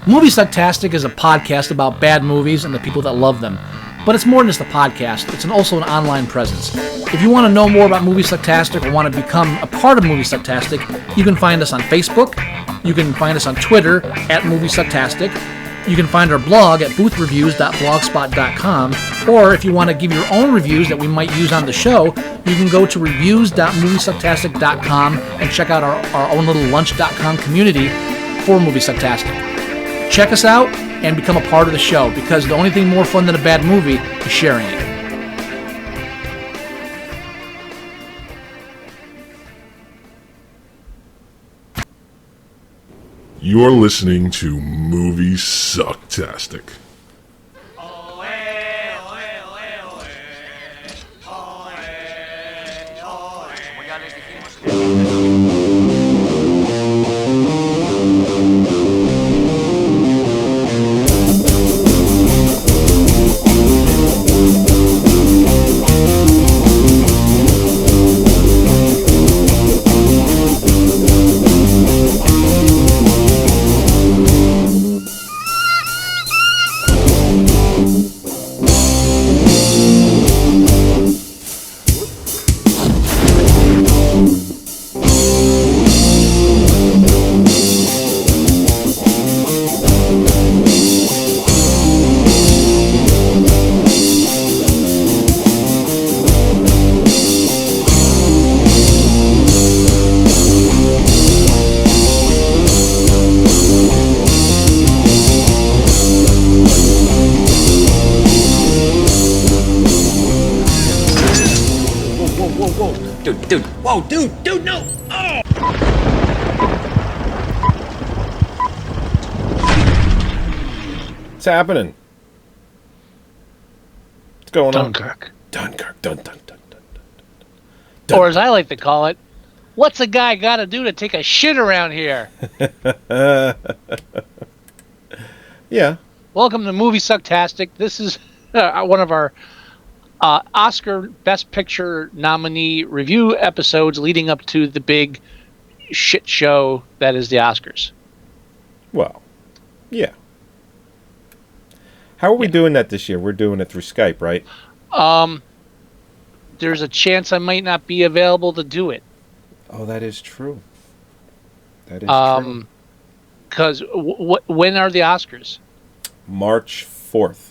Moviesucktastic is a podcast about bad movies and the people that love them. But it's more than just a podcast, it's also an online presence. If you want to know more about Moviesucktastic or want to become a part of Moviesucktastic, you can find us on Facebook, you can find us on Twitter at Moviesucktastic, you can find our blog at boothreviews.blogspot.com, or if you want to give your own reviews that we might use on the show, you can go to reviews.moviesucktastic.com and check out our own little lunch.com community for Moviesucktastic. Check us out and become a part of the show, because the only thing more fun than a bad movie is sharing it. You're listening to Moviesucktastic. Dude, no! Oh! What's happening? What's going on? Dunkirk. Dun. Or as I like to call it, what's a guy got to do to take a shit around here? Yeah. Welcome to Moviesucktastic. This is one of our Oscar Best Picture nominee review episodes leading up to the big shit show that is the Oscars. Well, yeah. How are we doing that this year? We're doing it through Skype, right? There's a chance I might not be available to do it. Oh, that is true. That is true. Because when are the Oscars? March 4th.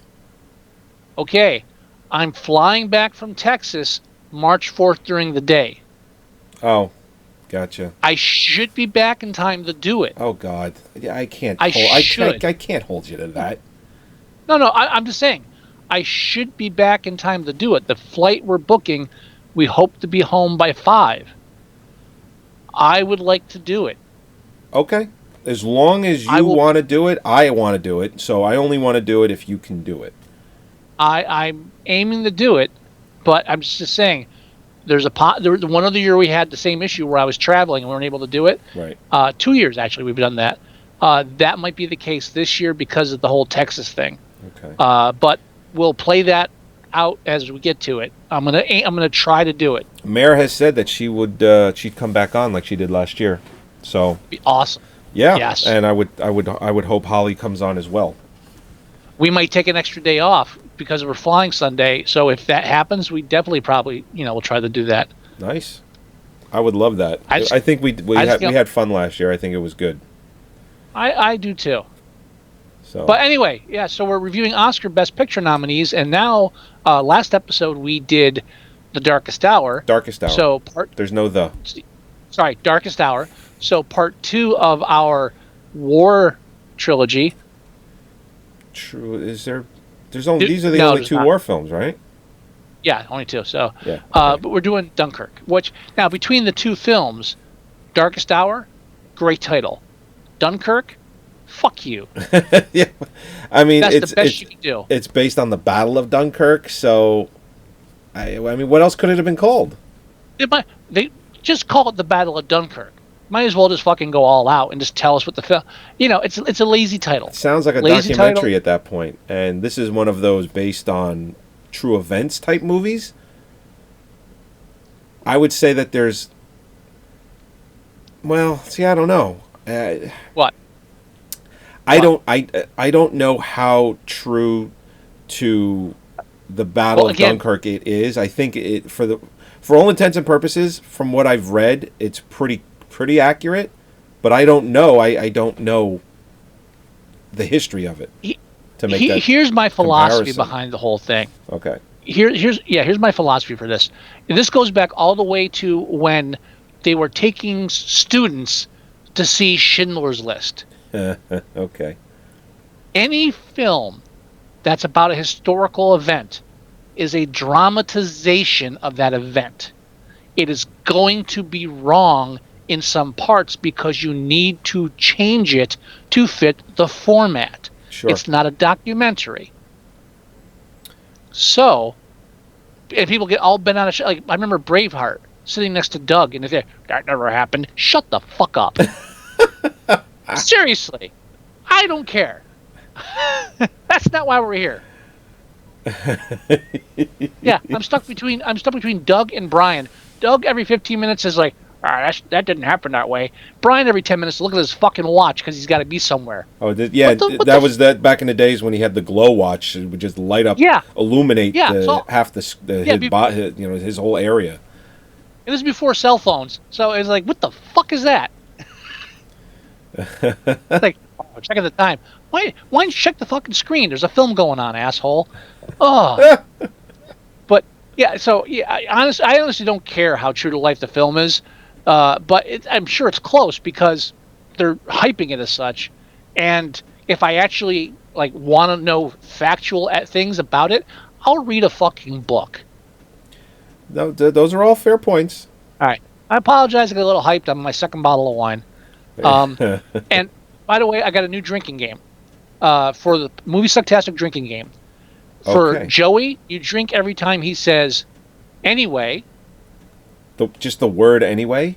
Okay. I'm flying back from Texas March 4th during the day. Oh, gotcha. I should be back in time to do it. Oh, God. Yeah, I can't. I can't hold you to that. No, I'm just saying. I should be back in time to do it. The flight we're booking, we hope to be home by 5. I would like to do it. Okay. As long as you want to do it, I want to do it. So I only want to do it if you can do it. I'm aiming to do it, but I'm just saying, there's one other year we had the same issue where I was traveling and we weren't able to do it. Right. 2 years actually we've done that. That might be the case this year because of the whole Texas thing. Okay. But we'll play that out as we get to it. I'm gonna try to do it. Mare has said that she would she'd come back on like she did last year. So be awesome. Yeah. Yes. And I would hope Holly comes on as well. We might take an extra day off because we're flying Sunday. So if that happens, we definitely probably we'll try to do that. Nice. I would love that. I think we had fun last year. I think it was good. I do too. So. But anyway, yeah. So we're reviewing Oscar Best Picture nominees, and now last episode we did The Darkest Hour. Darkest Hour. So there's no the. Sorry, Darkest Hour. So part 2 of our war trilogy. True. Is there? There's only these are the only 2 war films, right? Yeah, only 2. So yeah. Okay. But we're doing Dunkirk. Which now between the 2 films, Darkest Hour, great title. Dunkirk, fuck you. Yeah, I mean that's the best you can do. It's based on the Battle of Dunkirk, so I mean, what else could it have been called? They just call it the Battle of Dunkirk. Might as well just fucking go all out and just tell us what the film. It's a lazy title. It sounds like a documentary at that point, and this is one of those based on true events type movies. I would say that there's. Well, see, I don't know. What? I don't know how true to the Battle of Dunkirk it is. I think for all intents and purposes, from what I've read, it's pretty accurate. But I don't know. I don't know the history of it to make that. Here's my philosophy comparison behind the whole thing. Okay. Here's my philosophy for this. This goes back all the way to when they were taking students to see Schindler's List. Okay. Any film that's about a historical event is a dramatization of that event. It is going to be wrong in some parts because you need to change it to fit the format. Sure. It's not a documentary. So, and people get all bent out of shit. Like, I remember Braveheart sitting next to Doug, and they're, that never happened. Shut the fuck up. Seriously. I don't care. That's not why we're here. Yeah, I'm stuck between Doug and Brian. Doug every 15 minutes is like, that didn't happen that way. Brian every 10 minutes look at his fucking watch because he's got to be somewhere. Oh, that was back in the days when he had the glow watch. It would just light up, illuminate half his whole area. And this is before cell phones, so it's like, what the fuck is that? Like, checking the time. Why don't you check the fucking screen? There's a film going on, asshole. Oh. But yeah, so yeah, I honestly don't care how true to life the film is, but I'm sure it's close because they're hyping it as such. And if I actually want to know factual things about it, I'll read a fucking book. No, those are all fair points. All right, I apologize. I got a little hyped on my second bottle of wine. And by the way, I got a new drinking game for the Moviesucktastic drinking game. For Joey, you drink every time he says, anyway. Just the word anyway?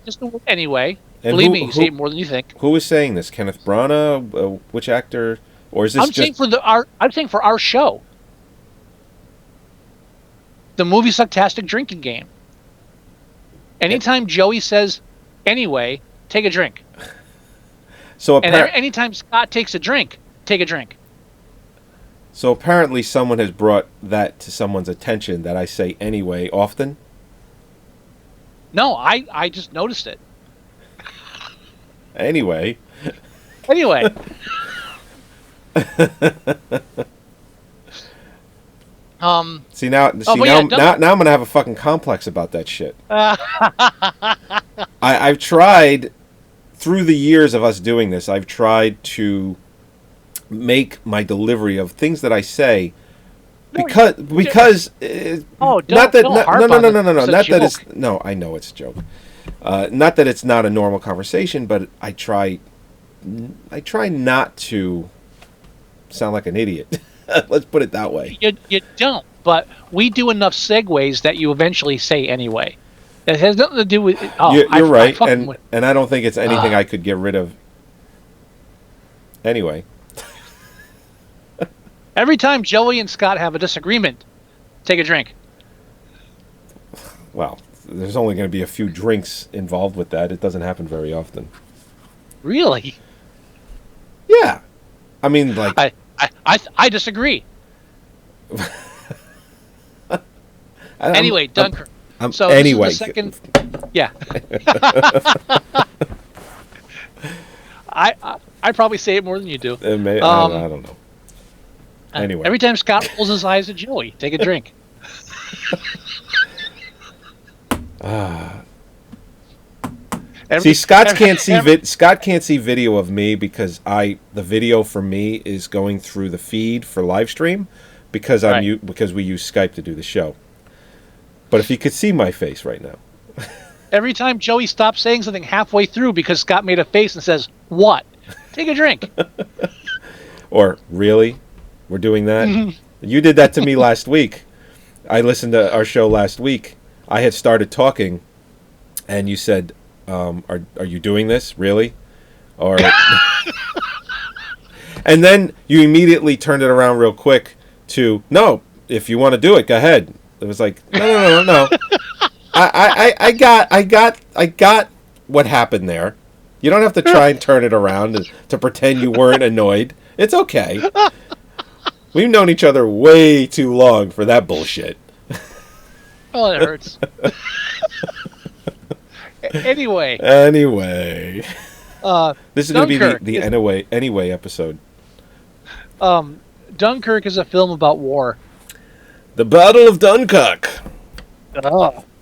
Just the word anyway. And believe me, you say it more than you think. Who is saying this? Kenneth Branagh? Which actor? Or is this I'm saying for our show. The Moviesucktastic drinking game. Anytime Joey says, anyway, take a drink. So and anytime Scott takes a drink, take a drink. So apparently someone has brought that to someone's attention that I say anyway often? No, I just noticed it. Anyway. Anyway. See now I'm gonna have a fucking complex about that shit. I've tried through the years of us doing this. I've tried to make my delivery of things that I say because no, not that it's no, I know it's a joke. Not that it's not a normal conversation, but I try not to sound like an idiot. Let's put it that way. You don't, but we do enough segues that you eventually say anyway. It has nothing to do with. You're right, and I don't think it's anything I could get rid of. Anyway. Every time Joey and Scott have a disagreement, take a drink. Well, there's only going to be a few drinks involved with that. It doesn't happen very often. Really? Yeah. I mean, like... I disagree. Anyway, Dunkirk. So anyway. This is the second... Yeah. I probably say it more than you do. I don't know. Anyway. Every time Scott rolls his eyes at Joey, take a drink. See, Scott can't see video of me because the video for me is going through the feed for live stream because because we use Skype to do the show. But if you could see my face right now. Every time Joey stops saying something halfway through because Scott made a face and says, "What?" Take a drink. Or, really? We're doing that? You did that to me last week. I listened to our show last week. I had started talking, and you said, are you doing this? Really? Or and then you immediately turned it around real quick to, no, if you want to do it, go ahead. It was like, no. I got what happened there. You don't have to try and turn it around to pretend you weren't annoyed. It's okay. We've known each other way too long for that bullshit. Oh, it hurts. Anyway. This is going to be the anyway episode. Dunkirk is a film about war. The Battle of Dunkirk.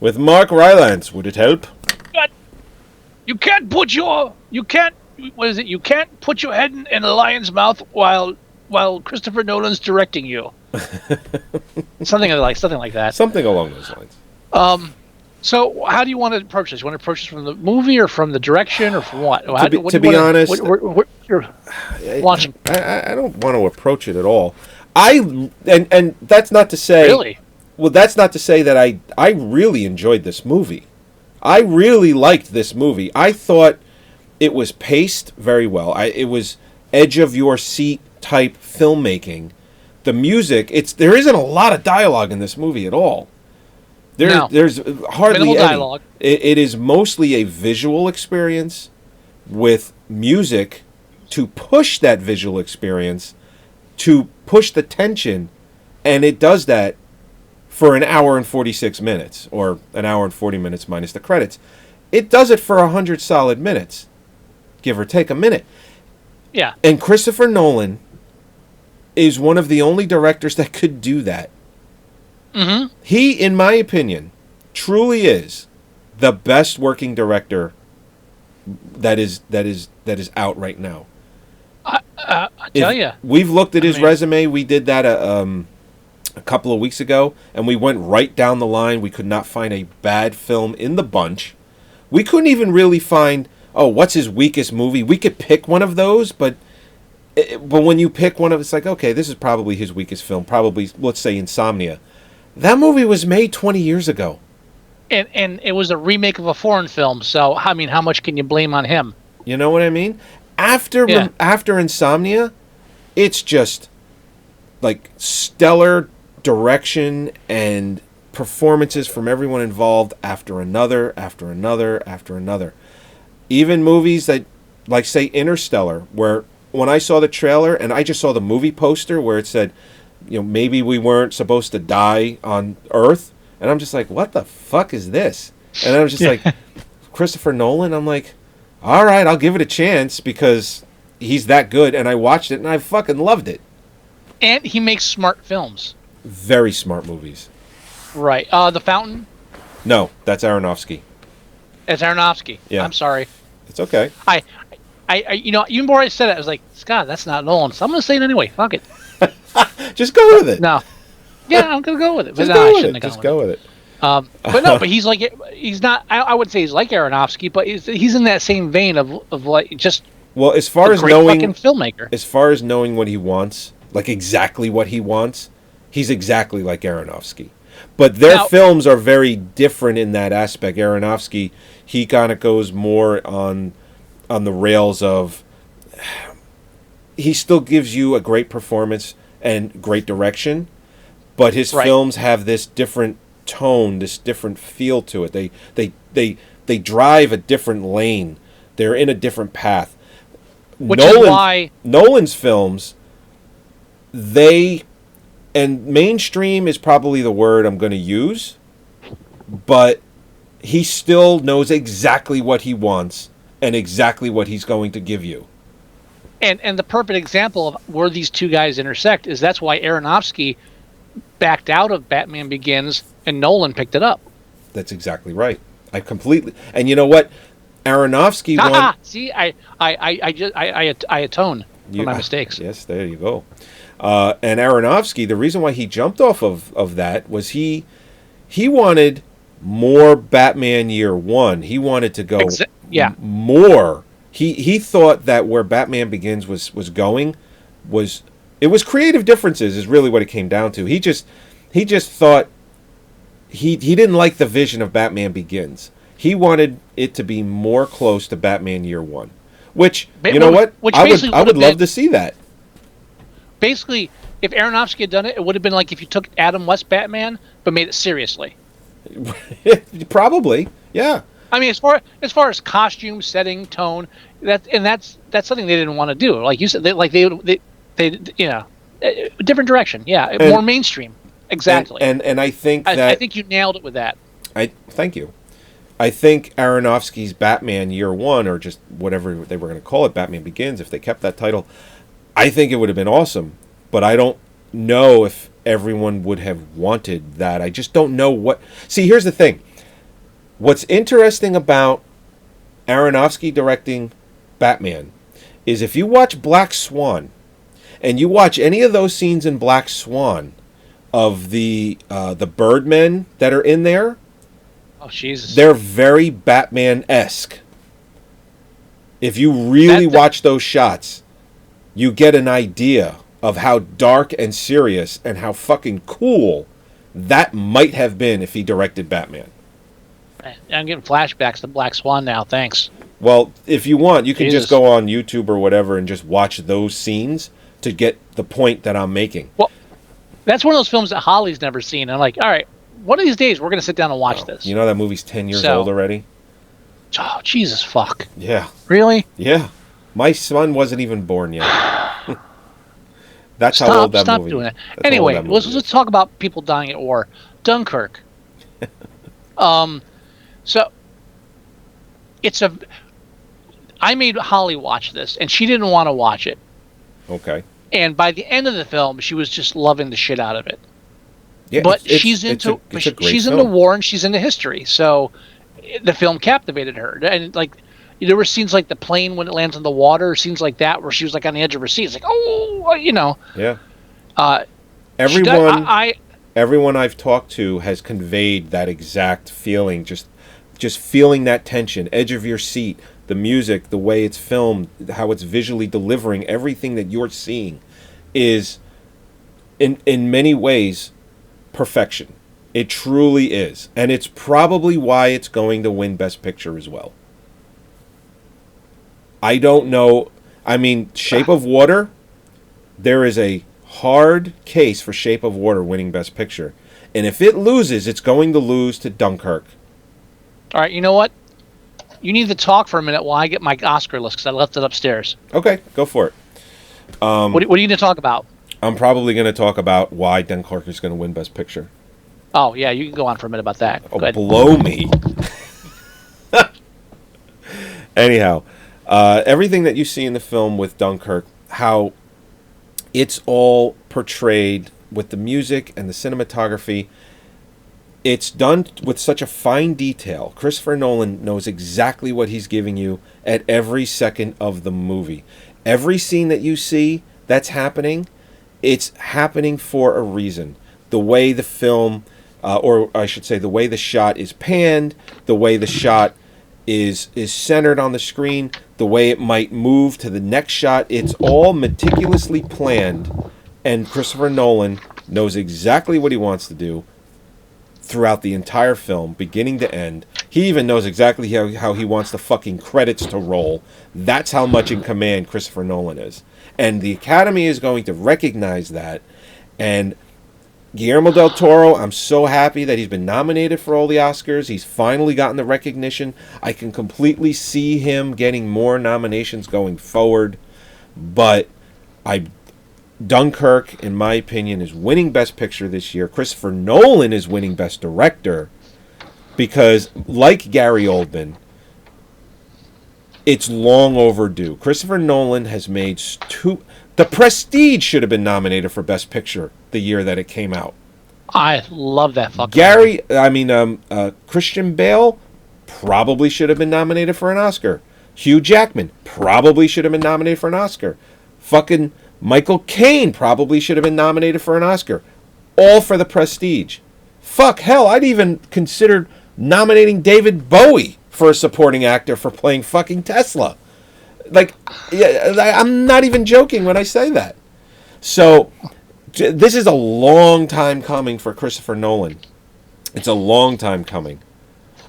With Mark Rylance. Would it help? You can't put your head in a lion's mouth while Christopher Nolan's directing you. something like that. Something along those lines. So how do you want to approach this? You want to approach this from the movie or from the direction or from what? To be honest, what you're watching. I don't want to approach it at all. And that's not to say really. Well, that's not to say that I really enjoyed this movie. I really liked this movie. I thought it was paced very well. It was edge of your seat type filmmaking. The music, there isn't a lot of dialogue in this movie at all. There's hardly minimal any dialogue. It is mostly a visual experience with music to push that visual experience, to push the tension, and it does that for an hour and 46 minutes, or an hour and 40 minutes minus the credits. It does it for 100 solid minutes, give or take a minute. Yeah. And Christopher Nolan is one of the only directors that could do that. Mm-hmm. He, in my opinion, truly is the best working director that is out right now. I tell you, we've looked at his resume. We did that a couple of weeks ago, and we went right down the line. We could not find a bad film in the bunch. We couldn't even really find, what's his weakest movie? We could pick one of those, but when you pick one of, it's like, okay, this is probably his weakest film. Probably, let's say, Insomnia. That movie was made 20 years ago. And it was a remake of a foreign film, so, I mean, how much can you blame on him? You know what I mean? After Insomnia, it's just, like, stellar direction and performances from everyone involved after another. Even movies that, like, say, Interstellar, where when I saw the trailer and I just saw the movie poster where it said, maybe we weren't supposed to die on Earth, and I'm just like, what the fuck is this? And I was just like, Christopher Nolan, I'm like, all right, I'll give it a chance because he's that good, and I watched it and I fucking loved it. And he makes smart films. Very smart movies. Right. The Fountain? No, that's Aronofsky. It's Aronofsky. Yeah. I'm sorry. It's okay. I even before I said it, I was like, Scott, that's not Nolan. So I'm going to say it anyway. Fuck it. Just go with it. No. Yeah, I'm going to go with it. Just go with it. But he's not, I would say he's like Aronofsky, but he's in that same vein of like, just well, as far as knowing fucking filmmaker. As far as knowing what he wants, like exactly what he wants, he's exactly like Aronofsky. But their films are very different in that aspect. Aronofsky, he kind of goes more on the rails of, he still gives you a great performance and great direction, but his films have this different tone, this different feel to it. They drive a different lane. They're in a different path. Which is why Nolan's films, and mainstream is probably the word I'm going to use, but he still knows exactly what he wants and exactly what he's going to give you. And the perfect example of where these two guys intersect is that's why Aronofsky backed out of Batman Begins and Nolan picked it up. That's exactly right. I completely. And you know what? Aronofsky won. See, I atone for my mistakes. Yes, there you go. And Aronofsky, the reason why he jumped off of that was he wanted more Batman Year One. He wanted to go more. He thought that where Batman Begins was going was creative differences is really what it came down to. He just thought he didn't like the vision of Batman Begins. He wanted it to be more close to Batman Year One, which you know what? I would love to see that. Basically, if Aronofsky had done it, it would have been like if you took Adam West Batman but made it seriously. Probably, yeah. I mean, as far as costume, setting, tone, that's something they didn't want to do. Like you said, they different direction. Yeah, more mainstream. Exactly. And I think I think you nailed it with that. Thank you. I think Aronofsky's Batman Year One, or just whatever they were going to call it, Batman Begins, if they kept that title, I think it would have been awesome. But I don't know if everyone would have wanted that. I just don't know what. See, here's the thing. What's interesting about Aronofsky directing Batman is if you watch Black Swan, and you watch any of those scenes in Black Swan of the Birdmen that are in there, oh Jesus, they're very Batman-esque. If you really watch those shots, you get an idea of how dark and serious and how fucking cool that might have been if he directed Batman. I'm getting flashbacks to Black Swan now. Thanks. Well, if you want, you can Jesus. just go on YouTube or whatever and just watch those scenes to get the point that I'm making. Well, that's one of those films that Holly's never seen. I'm like, all right, one of these days we're going to sit down and watch this. You know that movie's 10 years old already? Oh, Jesus fuck. Yeah. Really? Yeah. My son wasn't even born yet. That's how old that movie is. Stop doing that. Anyway, let's talk about people dying at war. Dunkirk. So I made Holly watch this, and she didn't want to watch it. Okay. And by the end of the film, she was just loving the shit out of it. Yeah, but she's into war and she's into history, so the film captivated her. And like, there were scenes like the plane when it lands on the water, scenes like that where she was like on the edge of her seat. It's like, oh, you know. Yeah. Everyone I've talked to has conveyed that exact feeling. Just feeling that tension, edge of your seat, the music, the way it's filmed, how it's visually delivering, everything that you're seeing is, in many ways, perfection. It truly is. And it's probably why it's going to win Best Picture as well. I don't know. I mean, Shape of Water, there is a hard case for Shape of Water winning Best Picture. And if it loses, it's going to lose to Dunkirk. All right, you know what? You need to talk for a minute while I get my Oscar list because I left it upstairs. Okay, go for it. What are you going to talk about? I'm probably going to talk about why Dunkirk is going to win Best Picture. Oh, yeah, you can go on for a minute about that. Oh, blow me. Anyhow, everything that you see in the film with Dunkirk, how it's all portrayed with the music and the cinematography, it's done with such a fine detail. Christopher Nolan knows exactly what he's giving you at every second of the movie. Every scene that you see that's happening, it's happening for a reason. The way the film, or I should say the way the shot is panned, the way the shot is centered on the screen, the way it might move to the next shot, it's all meticulously planned, and Christopher Nolan knows exactly what he wants to do throughout the entire film, beginning to end. He even knows exactly how he wants the fucking credits to roll. That's how much in command Christopher Nolan is. And the Academy is going to recognize that. And Guillermo del Toro, I'm so happy that he's been nominated for all the Oscars. He's finally gotten the recognition. I can completely see him getting more nominations going forward. But Dunkirk, in my opinion, is winning Best Picture this year. Christopher Nolan is winning Best Director because, like Gary Oldman, it's long overdue. Christopher Nolan has made The Prestige should have been nominated for Best Picture the year that it came out. I love that fucking Christian Bale probably should have been nominated for an Oscar. Hugh Jackman probably should have been nominated for an Oscar. Fucking Michael Caine probably should have been nominated for an Oscar. All for The Prestige. Fuck, hell, I'd even considered nominating David Bowie for a supporting actor for playing fucking Tesla. Like, yeah, I'm not even joking when I say that. So, this is a long time coming for Christopher Nolan. It's a long time coming.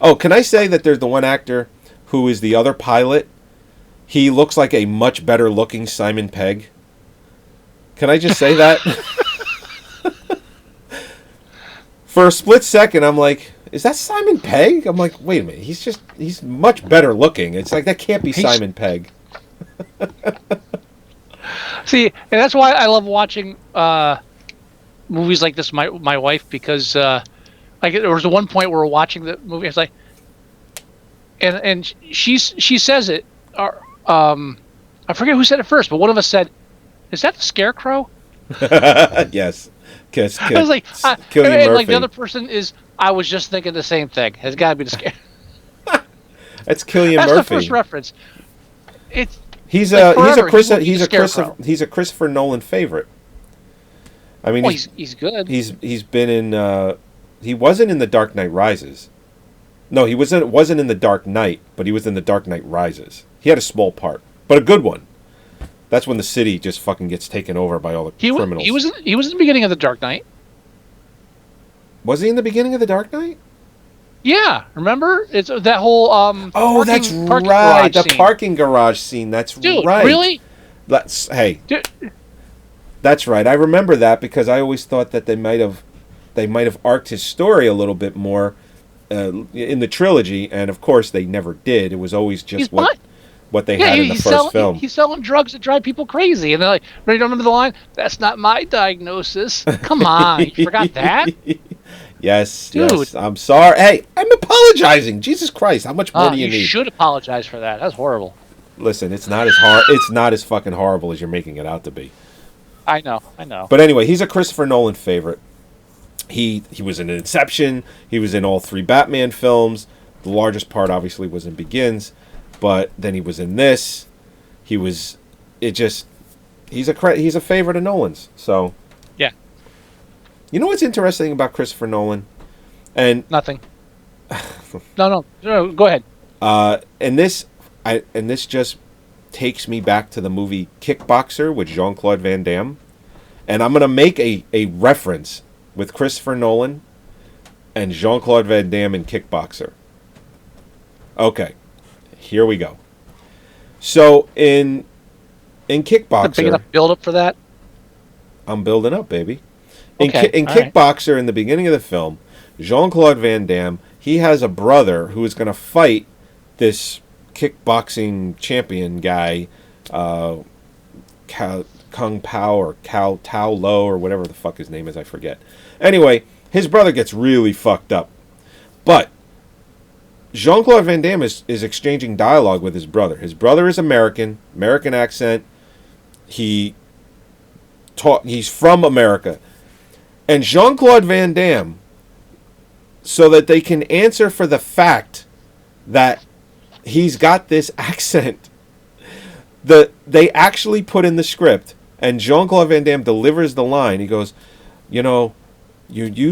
Oh, can I say that there's the one actor who is the other pilot? He looks like a much better looking Simon Pegg. Can I just say that? For a split second, I'm like, is that Simon Pegg? I'm like, wait a minute, he's much better looking. It's like, that can't be Simon Pegg. See, and that's why I love watching movies like this. My wife, because like there was one point where we're watching the movie. It's like, and she says it. I forget who said it first, but one of us said, "Is that the Scarecrow?" Yes. I was like, and like the other person is. I was just thinking the same thing. It's got to be the Scarecrow. That's Cillian Murphy. That's the first reference. He's like a Christopher Nolan favorite. I mean, he's good. He's been in. He wasn't in The Dark Knight Rises. No, he wasn't in The Dark Knight, but he was in The Dark Knight Rises. He had a small part, but a good one. That's when the city just fucking gets taken over by all the criminals. He was in the beginning of The Dark Knight. Was he in the beginning of The Dark Knight? Yeah, remember? It's that whole that's right. The parking garage scene. That's Dude, right. Really? Dude. That's right. I remember that because I always thought that they might have arced his story a little bit more in the trilogy, and of course they never did. It was always just what they had in the first film. He's selling drugs that drive people crazy, and they're like, "You don't remember the line? That's not my diagnosis." Come on, you forgot that? Yes, dude. Yes. I'm sorry. Hey, I'm apologizing. Jesus Christ, how much more do you need? You should apologize for that. That's horrible. Listen, it's not as hard. It's not as fucking horrible as you're making it out to be. I know. But anyway, he's a Christopher Nolan favorite. He was in Inception. He was in all 3 Batman films. The largest part, obviously, was in Begins, but then he was in this. He's a favorite of Nolan's. So yeah. You know what's interesting about Christopher Nolan? And nothing. No. Go ahead. And this just takes me back to the movie Kickboxer with Jean-Claude Van Damme, and I'm gonna make a reference with Christopher Nolan and Jean-Claude Van Damme in Kickboxer. Okay, here we go. So in Kickboxer, big enough build up for that. I'm building up, baby. In Okay, Kickboxer, in the beginning of the film, Jean-Claude Van Damme, he has a brother who is going to fight this kickboxing champion guy, Kung Pao or Cao Tao Lo or whatever the fuck his name is, I forget. Anyway, his brother gets really fucked up. But Jean-Claude Van Damme is exchanging dialogue with his brother. His brother is American accent. He's from America. And Jean-Claude Van Damme, so that they can answer for the fact that he's got this accent, they actually put in the script, and Jean-Claude Van Damme delivers the line. He goes, you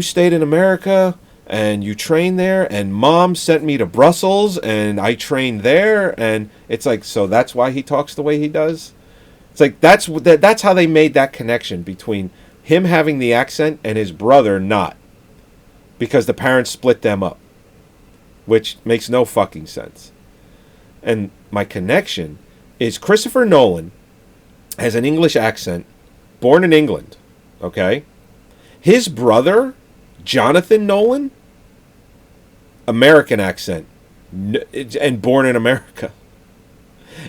stayed in America, and you trained there, and Mom sent me to Brussels, and I trained there, and it's like, so that's why he talks the way he does? It's like, that's how they made that connection between him having the accent and his brother not. Because the parents split them up. Which makes no fucking sense. And my connection is Christopher Nolan has an English accent, born in England, okay? His brother, Jonathan Nolan, American accent, and born in America.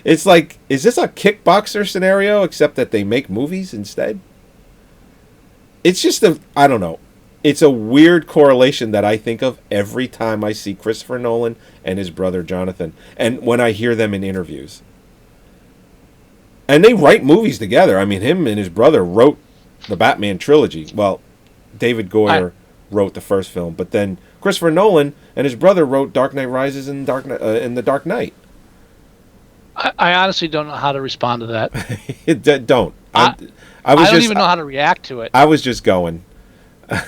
It's like, is this a Kickboxer scenario except that they make movies instead? It's just I don't know. It's a weird correlation that I think of every time I see Christopher Nolan and his brother Jonathan, and when I hear them in interviews. And they write movies together. I mean, him and his brother wrote the Batman trilogy. Well, David Goyer wrote the first film, but then Christopher Nolan and his brother wrote Dark Knight Rises and The Dark Knight. I honestly don't know how to respond to that. Don't. I don't even know how to react to it. I was just going.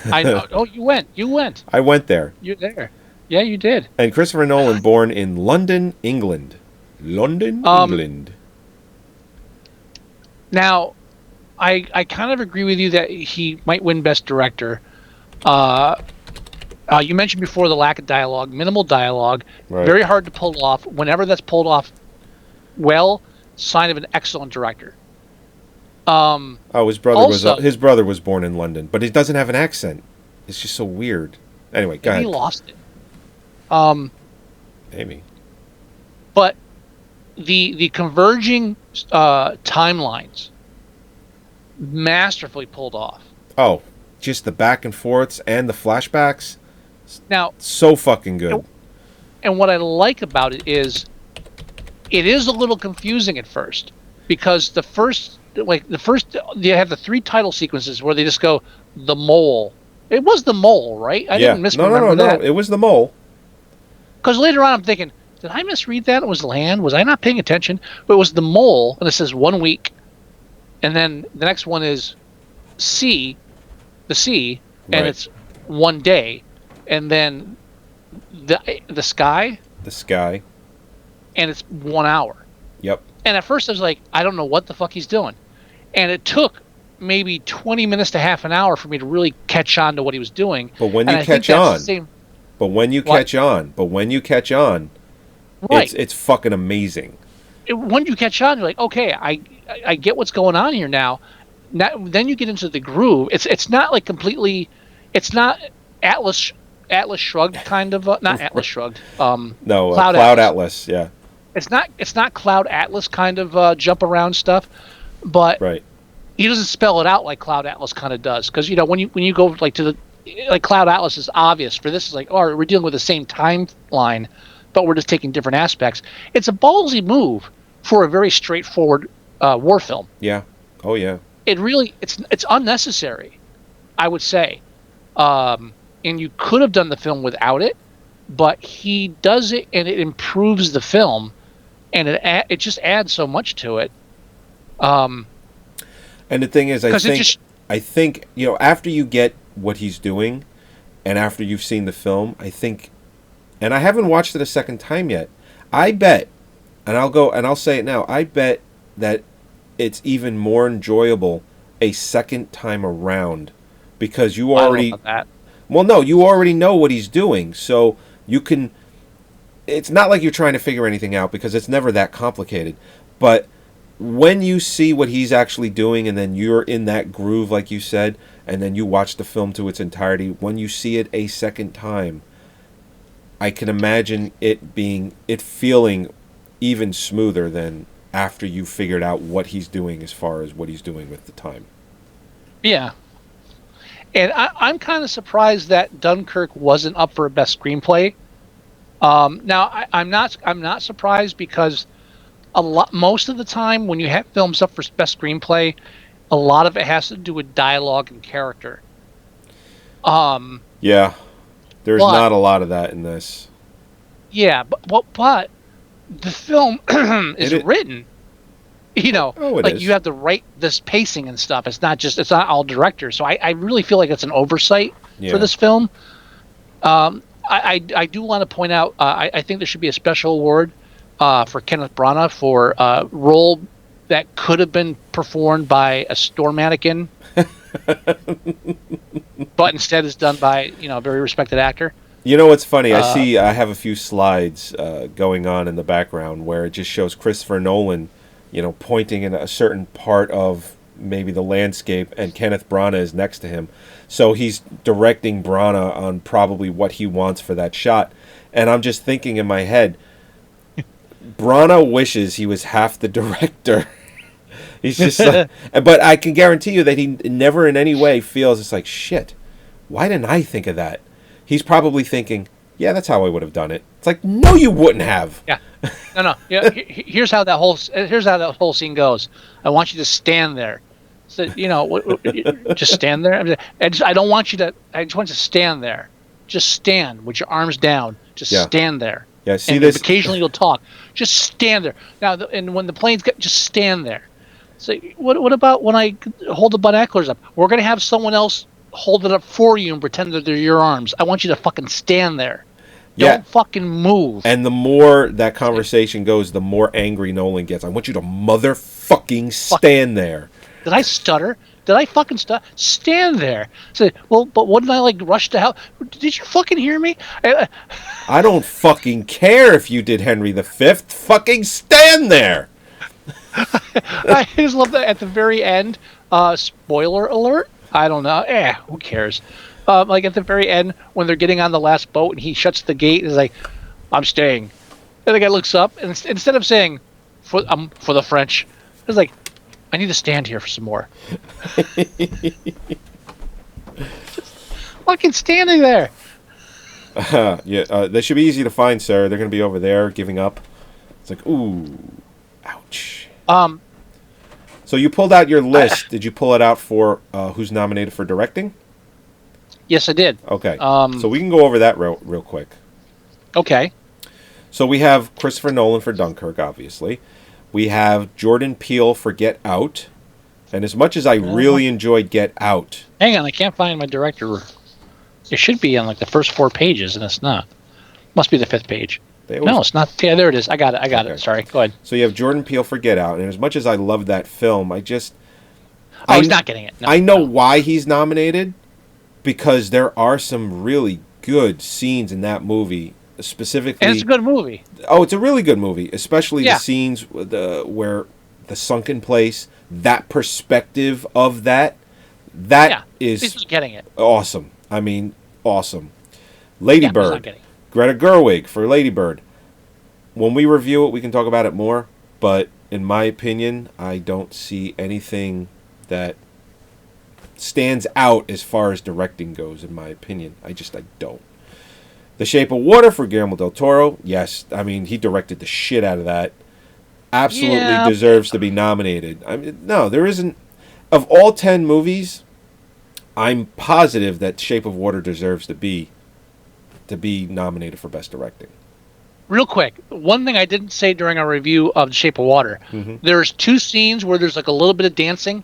I know. Oh, you went. I went there. You're there. Yeah, you did. And Christopher Nolan, born in London, England. England. Now, I kind of agree with you that he might win Best Director. You mentioned before the lack of dialogue, minimal dialogue, right. Very hard to pull off. Whenever that's pulled off well, sign of an excellent director. His brother was born in London, but he doesn't have an accent. It's just so weird. Anyway, go ahead. He lost it. Maybe. But the converging timelines, masterfully pulled off. Oh, just the back and forths and the flashbacks. Now, So fucking good. And what I like about it is a little confusing at first, because the first you have the 3 title sequences where they just go the mole. It was the mole, right? I didn't misremember that. No. It was the mole. Because later on I'm thinking, did I misread that? It was land? Was I not paying attention? But it was the mole, and it says 1 week. And then the next one is sea, and it's 1 day. And then the sky. The sky. And it's 1 hour. Yep. And at first I was like, I don't know what the fuck he's doing. And it took maybe 20 minutes to half an hour for me to really catch on to what he was doing. But when you catch on, right. it's fucking amazing. When you catch on, you're like, okay, I get what's going on here now. Then you get into the groove. It's not like completely. It's not Atlas Shrugged kind of not Atlas Shrugged. No, Cloud Atlas. Yeah. It's not Cloud Atlas kind of jump around stuff, but right. He doesn't spell it out like Cloud Atlas kind of does, because when you go like to the Cloud Atlas is obvious. For this is like, oh, we're dealing with the same timeline, but we're just taking different aspects. It's a ballsy move for a very straightforward war film. Yeah. Oh yeah. It really it's unnecessary, I would say, and you could have done the film without it, but he does it and it improves the film, and it just adds so much to it. And the thing is, I think after you get what he's doing, and after you've seen the film, I think, and I haven't watched it a second time yet. I bet, and I'll say it now. I bet that it's even more enjoyable a second time around, because you already. I don't know about that. Well, no, you already know what he's doing, so you can. It's not like you're trying to figure anything out, because it's never that complicated. But when you see what he's actually doing, and then you're in that groove, like you said, and then you watch the film to its entirety, when you see it a second time, I can imagine it feeling even smoother than after you figured out what he's doing as far as what he's doing with the time. Yeah. And I'm kind of surprised that Dunkirk wasn't up for a best screenplay. Now I'm not surprised, because most of the time when you have films up for best screenplay, a lot of it has to do with dialogue and character. Yeah, there's not a lot of that in this. Yeah, but the film is written. Like you have to write this pacing and stuff. It's not all directors. So I really feel like it's an oversight for this film. I do want to point out, I think there should be a special award for Kenneth Branagh for a role that could have been performed by a store mannequin, but instead is done by a very respected actor. You know what's funny? I have a few slides going on in the background where it just shows Christopher Nolan, pointing in a certain part of maybe the landscape, and Kenneth Branagh is next to him. So he's directing Branagh on probably what he wants for that shot. And I'm just thinking in my head, Branagh wishes he was half the director. He's just but I can guarantee you that he never in any way feels it's like, shit, why didn't I think of that? He's probably thinking, yeah, that's how I would have done it. It's like, no, you wouldn't have. Yeah. No. Yeah. Here's how that whole scene goes. I want you to stand there. So just stand there. I don't want you to. I just want you to stand there. Just stand with your arms down. Just stand there. Yeah. See and this. Occasionally you'll talk. Just stand there. Now, and when the planes get, just stand there. So what about when I hold the binoculars up? We're gonna have someone else hold it up for you and pretend that they're your arms. I want you to fucking stand there. Don't fucking move. And the more that conversation goes, the more angry Nolan gets. I want you to motherfucking stand there. Did I stutter? Did I fucking stutter? Stand there. So, well, but wouldn't I rush to hell? Did you fucking hear me? I don't fucking care if you did Henry V. Fucking stand there. I just love that at the very end. Spoiler alert. I don't know. Who cares? Like at the very end when they're getting on the last boat and he shuts the gate and is like, "I'm staying." And the guy looks up and instead of saying, "For the French," it's like, "I need to stand here for some more." Just fucking standing there. Yeah, they should be easy to find, sir. They're going to be over there giving up. It's like, ooh, ouch. So you pulled out your list. Did you pull it out for who's nominated for directing? Yes, I did. Okay. So we can go over that real quick. Okay. So we have Christopher Nolan for Dunkirk, obviously. We have Jordan Peele for Get Out. And as much as I really enjoyed Get Out... Hang on, I can't find my director. It should be on like the first 4 pages, and it's not. Must be the 5th page. No, it's not. Yeah, there it is. I got it. Sorry, go ahead. So you have Jordan Peele for Get Out. And as much as I love that film, he's not getting it. No, I know why he's nominated. Because there are some really good scenes in that movie, specifically. And it's a good movie. Oh, it's a really good movie, especially the scenes where the sunken place, that perspective of that is he's getting it. Awesome. I mean, awesome. Lady Bird, Greta Gerwig for Lady Bird. When we review it, we can talk about it more. But in my opinion, I don't see anything that stands out as far as directing goes, in my opinion. I don't. The Shape of Water for Guillermo del Toro. Yes, I mean, he directed the shit out of that. Absolutely deserves to be nominated. I mean, no, there isn't. Of all 10 movies, I'm positive that Shape of Water deserves to be nominated for Best Directing. Real quick, one thing I didn't say during our review of The Shape of Water, there's 2 scenes where there's like a little bit of dancing.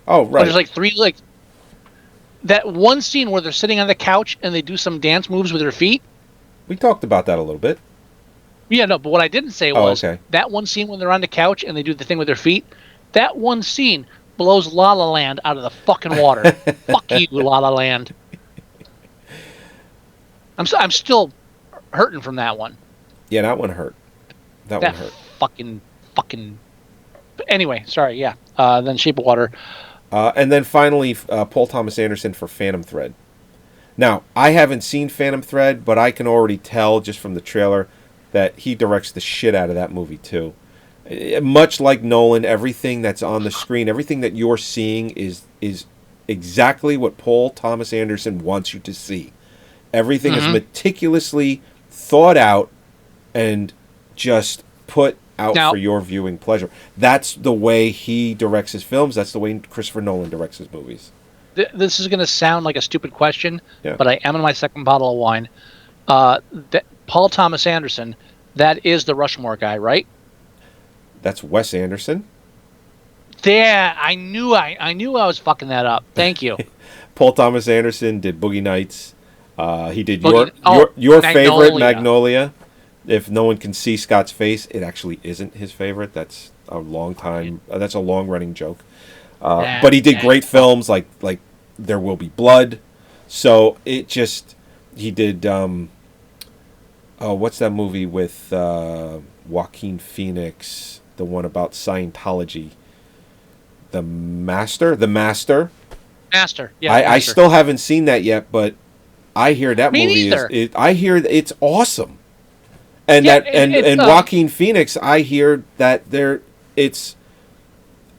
Oh, right. There's like 3, like that one scene where they're sitting on the couch and they do some dance moves with their feet. We talked about that a little bit. Yeah, no, but what I didn't say was that one scene when they're on the couch and they do the thing with their feet, that one scene blows La La Land out of the fucking water. Fuck you, La La Land. I'm still hurting from that one. Yeah, that one hurt. That one hurt. Fucking. Anyway, sorry. Yeah. Then Shape of Water. And then finally, Paul Thomas Anderson for Phantom Thread. Now, I haven't seen Phantom Thread, but I can already tell just from the trailer that he directs the shit out of that movie too. Much like Nolan, everything that's on the screen, everything that you're seeing is exactly what Paul Thomas Anderson wants you to see. Everything is meticulously thought out and just put out for your viewing pleasure. That's the way he directs his films. That's the way Christopher Nolan directs his movies. This is going to sound like a stupid question, but I am in my second bottle of wine. Paul Thomas Anderson, that is the Rushmore guy, right? That's Wes Anderson. Yeah, I knew I was fucking that up. Thank you. Paul Thomas Anderson did Boogie Nights. He did your favorite, Magnolia. If no one can see Scott's face, it actually isn't his favorite. That's a that's a long running joke. But he did great films like There Will Be Blood. So he did. What's that movie with Joaquin Phoenix? The one about Scientology. The Master. Yeah. I still haven't seen that yet, but I hear that movie I hear it's awesome. And Joaquin Phoenix, I hear that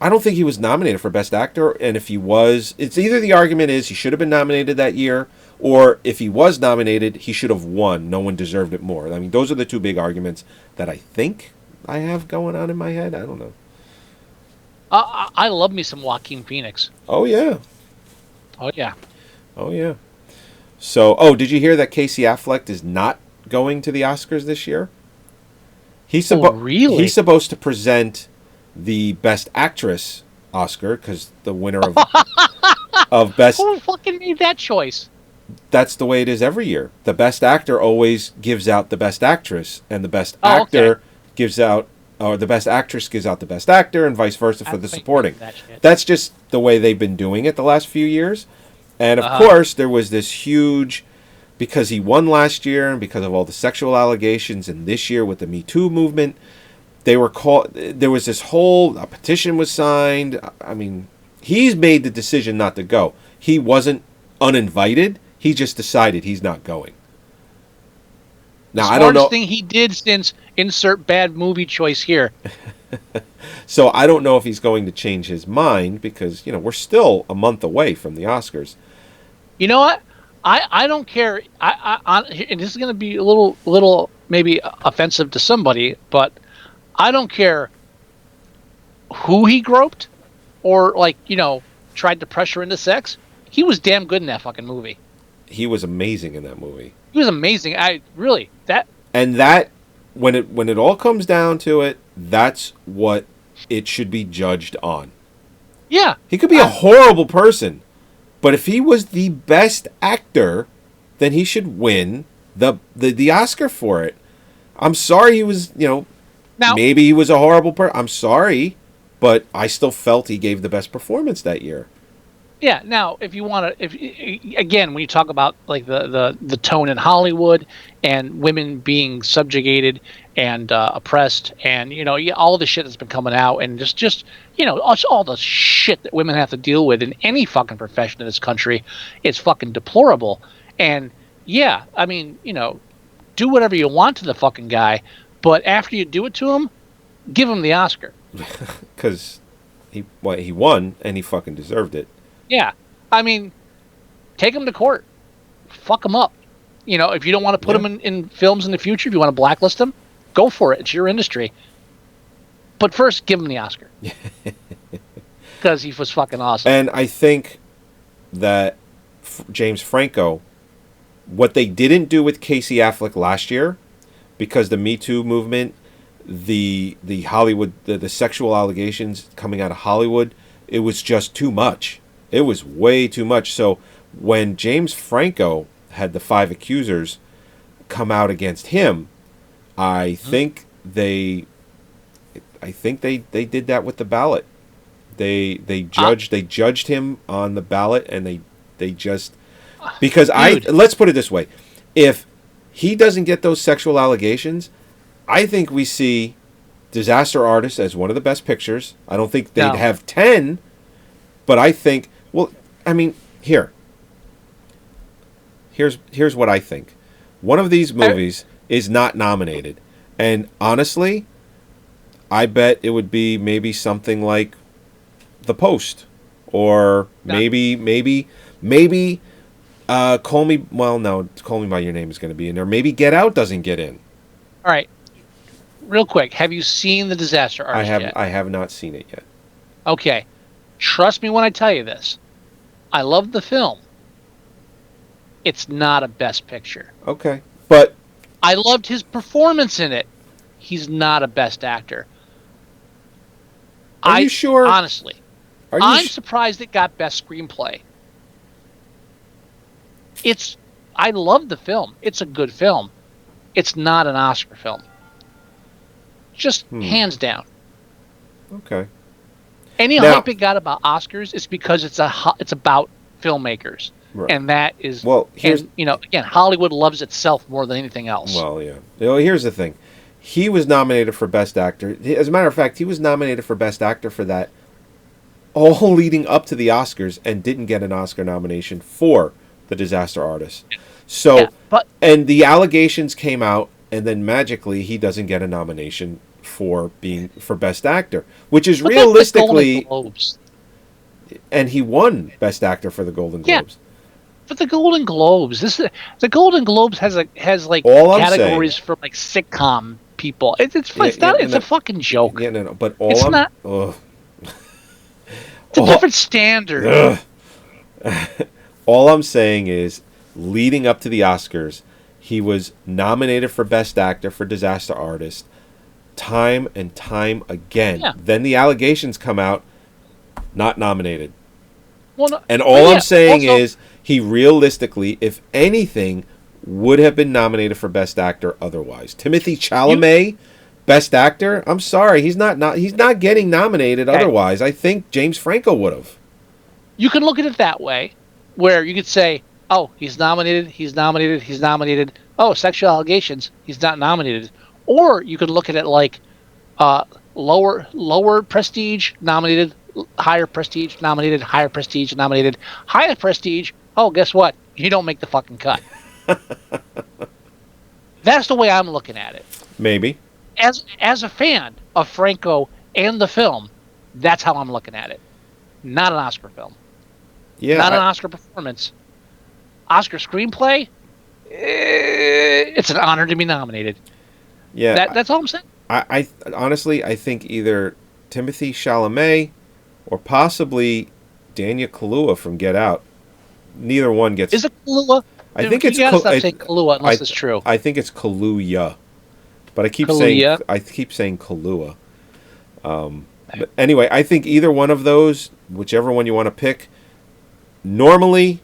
I don't think he was nominated for Best Actor, and if he was, it's either the argument is he should have been nominated that year, or if he was nominated, he should have won. No one deserved it more. I mean, those are the 2 big arguments that I think I have going on in my head. I don't know. I love me some Joaquin Phoenix. Oh, yeah. Oh, yeah. Oh, yeah. So, did you hear that Casey Affleck is not going to the Oscars this year? Really? He's supposed to present the Best Actress Oscar, because the winner of Best... Who fucking made that choice? That's the way it is every year. The Best Actor always gives out the Best Actress, and the Best Actor gives out... Or the Best Actress gives out the Best Actor, and vice versa for the supporting. That's just the way they've been doing it the last few years. And, of course, there was this huge... Because he won last year, and because of all the sexual allegations, and this year with the Me Too movement, there was this a petition was signed. I mean, he's made the decision not to go. He wasn't uninvited. He just decided he's not going. Now, The I don't know. smartest thing he did since insert bad movie choice here. So I don't know if he's going to change his mind because, we're still a month away from the Oscars. You know what? I don't care. And this is going to be a little maybe offensive to somebody, but I don't care who he groped or tried to pressure into sex. He was damn good in that fucking movie. He was amazing in that movie. He was amazing. And that when it all comes down to it, that's what it should be judged on. Yeah. He could be a horrible person, but if he was the best actor, then he should win the Oscar for it. I'm sorry he was, now, maybe he was a horrible person. I'm sorry, but I still felt he gave the best performance that year. Yeah. Now, if you want to, again, when you talk about the tone in Hollywood and women being subjugated and oppressed, and all the shit that's been coming out, and just all the shit that women have to deal with in any fucking profession in this country, it's fucking deplorable. And yeah, I mean, do whatever you want to the fucking guy, but after you do it to him, give him the Oscar. Because he won and he fucking deserved it. Yeah, I mean, take him to court, fuck him up. If you don't want to put him in films in the future, if you want to blacklist him, go for it. It's your industry. But first, give him the Oscar because he was fucking awesome. And I think that James Franco, what they didn't do with Casey Affleck last year, because the Me Too movement, the Hollywood, the sexual allegations coming out of Hollywood, it was just too much. It was way too much. So when James Franco had the 5 accusers come out against him, I think they did that with the ballot. They judged him on the ballot, and they just, because let's put it this way, if he doesn't get those sexual allegations, I think we see Disaster Artist as one of the best pictures. I don't think they'd have 10, but I think, here's what I think. One of these movies is not nominated, and honestly, I bet it would be maybe something like The Post, or maybe Call Me. Well, no, Call Me by Your Name is going to be in there. Maybe Get Out doesn't get in. All right, real quick, have you seen The Disaster Artist yet? I have not seen it yet. Okay, trust me when I tell you this. I love the film. It's not a Best Picture. Okay, but I loved his performance in it. He's not a Best Actor. Are you sure? Honestly, I'm surprised it got Best Screenplay. I love the film. It's a good film. It's not an Oscar film. Just hands down. Okay. Any hype it got about Oscars is because it's about filmmakers, right. And that is again, Hollywood loves itself more than anything else. Well, yeah. Here's the thing. He was nominated for Best Actor. As a matter of fact, he was nominated for Best Actor for that all leading up to the Oscars and didn't get an Oscar nomination for The Disaster Artist. So, and the allegations came out, and then magically he doesn't get a nomination for Best Actor, which is realistically, and he won Best Actor for the Golden Globes. But the Golden Globes, the Golden Globes has categories for sitcom people. It's a fucking joke. Yeah, no, but it's a different standard. All I'm saying is, leading up to the Oscars, he was nominated for Best Actor for Disaster Artist time and time again. Yeah. Then the allegations come out, not nominated. Well, no, and all I'm saying is, he realistically, if anything, would have been nominated for Best Actor otherwise. Timothy Chalamet, Best Actor, I'm sorry, he's not getting nominated otherwise. I think James Franco would have. You can look at it that way, where you could say, oh, he's nominated. Oh, sexual allegations, he's not nominated. Or you could look at it like lower prestige, nominated, higher prestige, nominated, higher prestige, nominated, higher prestige, oh, guess what? You don't make the fucking cut. That's the way I'm looking at it. Maybe. As a fan of Franco and the film, that's how I'm looking at it. Not an Oscar film. Yeah. Not an Oscar performance. Oscar screenplay, it's an honor to be nominated. Yeah. That's all I'm saying. I honestly, I think either Timothée Chalamet or possibly Daniel Kaluuya from Get Out. Neither one gets. Is it Kaluuya? I think it's. You gotta stop saying Kaluuya unless it's true. I think it's Kaluuya, but I keep Kaluuya? saying Kaluuya. But anyway, I think either one of those, whichever one you want to pick. Normally,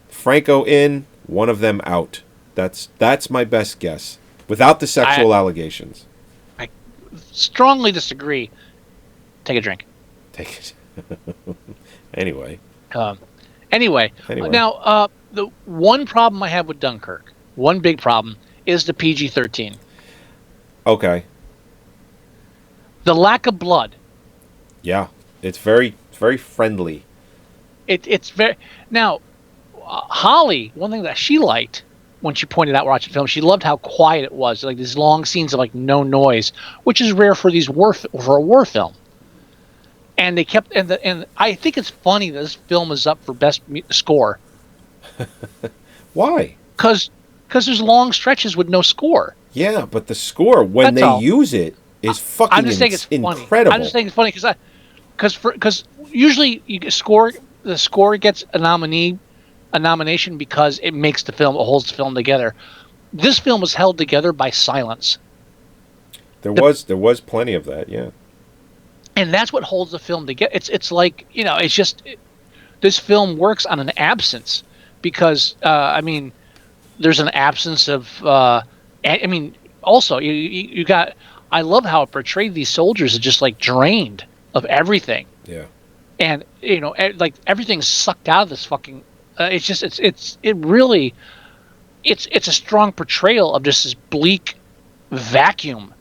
Franco in, one of them out. That's my best guess, without the sexual allegations. I strongly disagree. Take a drink. Take it. Anyway. Anyway. Now, the one problem I have with Dunkirk, one big problem, is the PG-13. Okay. The lack of blood. Yeah, it's very friendly. It's very now. Holly, one thing that she liked when she pointed out watching the film, she loved how quiet it was, like these long scenes of like no noise, which is rare for a war film. And they kept and I think it's funny that this film is up for best score. Why? Because there's long stretches with no score. Yeah, but the score when That's they use it is fucking I'm just saying it's incredible. Funny. I'm just saying it's funny because usually the score gets a nomination because it makes the film, it holds the film together. This film was held together by silence. There was plenty of that, yeah. And that's what holds the film together. It's like, it's just this film works on an absence because there's an absence of also you got. I love how it portrayed these soldiers as just like drained of everything. Yeah. And like everything's sucked out of this fucking. It's a strong portrayal of just this bleak vacuum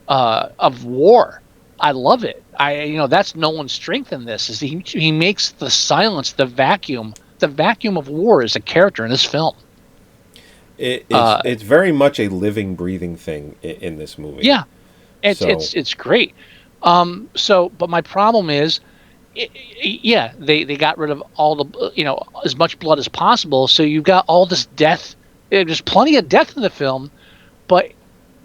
of war. I love it. That's Nolan's strength in this is he makes the silence, the vacuum of war is a character in this film. It's very much a living, breathing thing in this movie. Yeah, it's great. But my problem is, they got rid of all the as much blood as possible. So you've got all this death. There's plenty of death in the film, but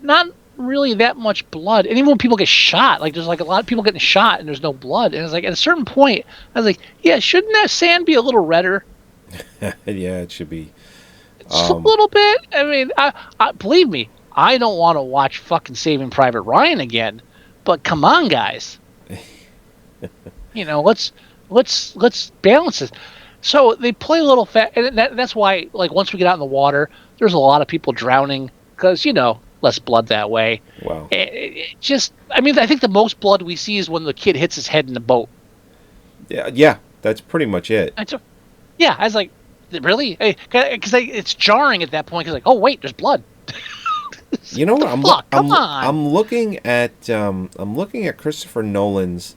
not really that much blood. And even when people get shot, like there's like a lot of people getting shot and there's no blood. And it's like at a certain point, I was like, yeah, shouldn't that sand be a little redder? Yeah, it should be. Just a little bit. I mean, I believe me, I don't want to watch fucking Saving Private Ryan again. But come on, guys. Let's balance this. So they play a little fat, and that's why, like, once we get out in the water, there's a lot of people drowning because less blood that way. Wow. I think the most blood we see is when the kid hits his head in the boat. Yeah, that's pretty much it. I was like, really? Because it's jarring at that point. Because like, oh wait, there's blood. You know what? I'm looking at Christopher Nolan's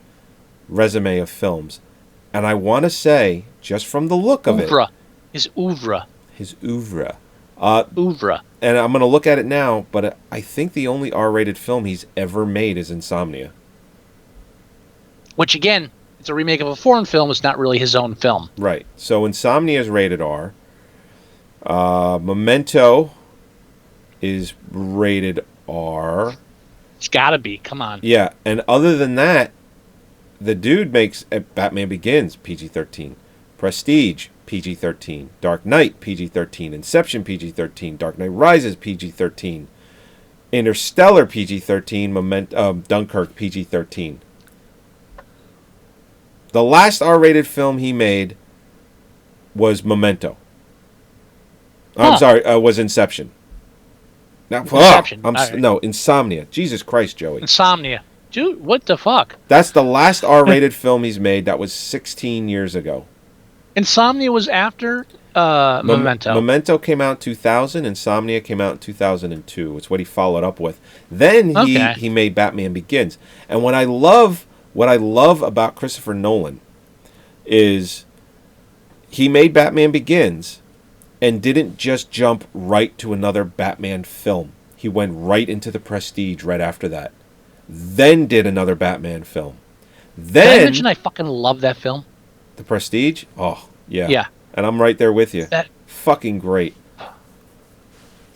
resume of films, and I want to say, just from the look of His oeuvre. And I'm going to look at it now, but I think the only R-rated film he's ever made is Insomnia. Which again, it's a remake of a foreign film. It's not really his own film. Right. So Insomnia is rated R. Memento is rated R. It's got to be. Come on. Yeah, and other than that, the dude makes Batman Begins PG-13, Prestige PG-13, Dark Knight PG-13, Inception PG-13, Dark Knight Rises PG-13, Interstellar PG-13, Dunkirk PG-13. The last R-rated film he made was Memento. I'm sorry, was Inception. Insomnia. Jesus Christ, Joey. Insomnia. Dude, what the fuck? That's the last R-rated film he's made. That was 16 years ago. Insomnia was after Memento. Memento came out in 2000. Insomnia came out in 2002. It's what he followed up with. Then he made Batman Begins. And what I love about Christopher Nolan is he made Batman Begins and didn't just jump right to another Batman film. He went right into The Prestige right after that. Then did another Batman film. Then Did I mention I fucking love that film? The Prestige? Oh, yeah. Yeah. And I'm right there with you. That fucking great.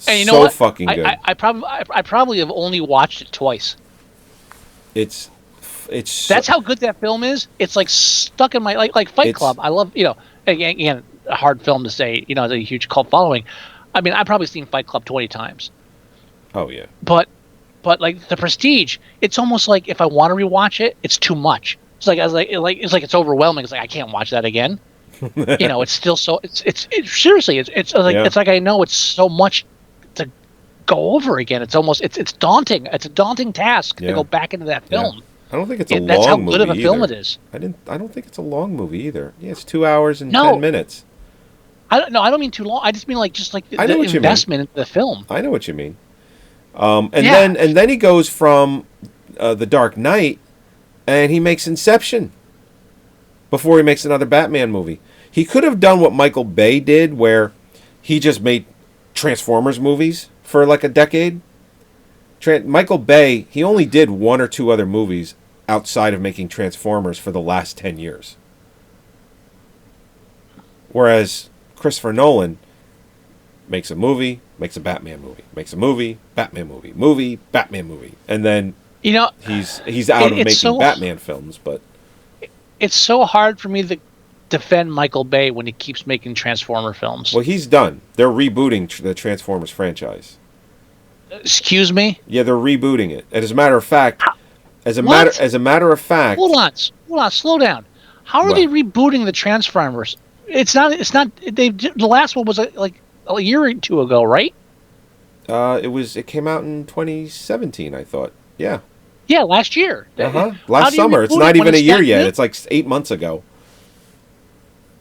And you so know what? Fucking good. I probably have only watched it twice. It's That's how good that film is. It's like stuck in my like Fight Club. I love, again, a hard film to say, it's a huge cult following. I mean, I've probably seen Fight Club 20 times. Oh yeah. But like The Prestige, it's almost like if I want to rewatch it, it's too much. It's like it's overwhelming. It's like I can't watch that again. It's still so it's seriously it's like it's like I know it's so much to go over again. It's almost it's daunting. It's a daunting task to go back into that film. Yeah. I don't think it's a long movie. That's how good of a film it is. I don't think it's a long movie either. Yeah, it's 2 hours and 10 minutes. I don't mean too long. I just mean like the investment into the film. I know what you mean. Then he goes from The Dark Knight and he makes Inception before he makes another Batman movie. He could have done what Michael Bay did, where he just made Transformers movies for like a decade. Michael Bay, he only did 1 or 2 other movies outside of making Transformers for the last 10 years. Whereas Christopher Nolan makes a movie, makes a Batman movie, makes a movie, Batman movie, Batman movie. And then he's out of making Batman films, but it's so hard for me to defend Michael Bay when he keeps making Transformer films. Well, he's done. They're rebooting the Transformers franchise. Excuse me? Yeah, they're rebooting it. And as a matter of fact, hold on, slow down. How are they rebooting the Transformers? It's not. The last one was like a year or 2 ago, right? It came out in 2017, I thought. Yeah. Yeah, last year. Last summer. It's not even a year yet. It's like 8 months ago.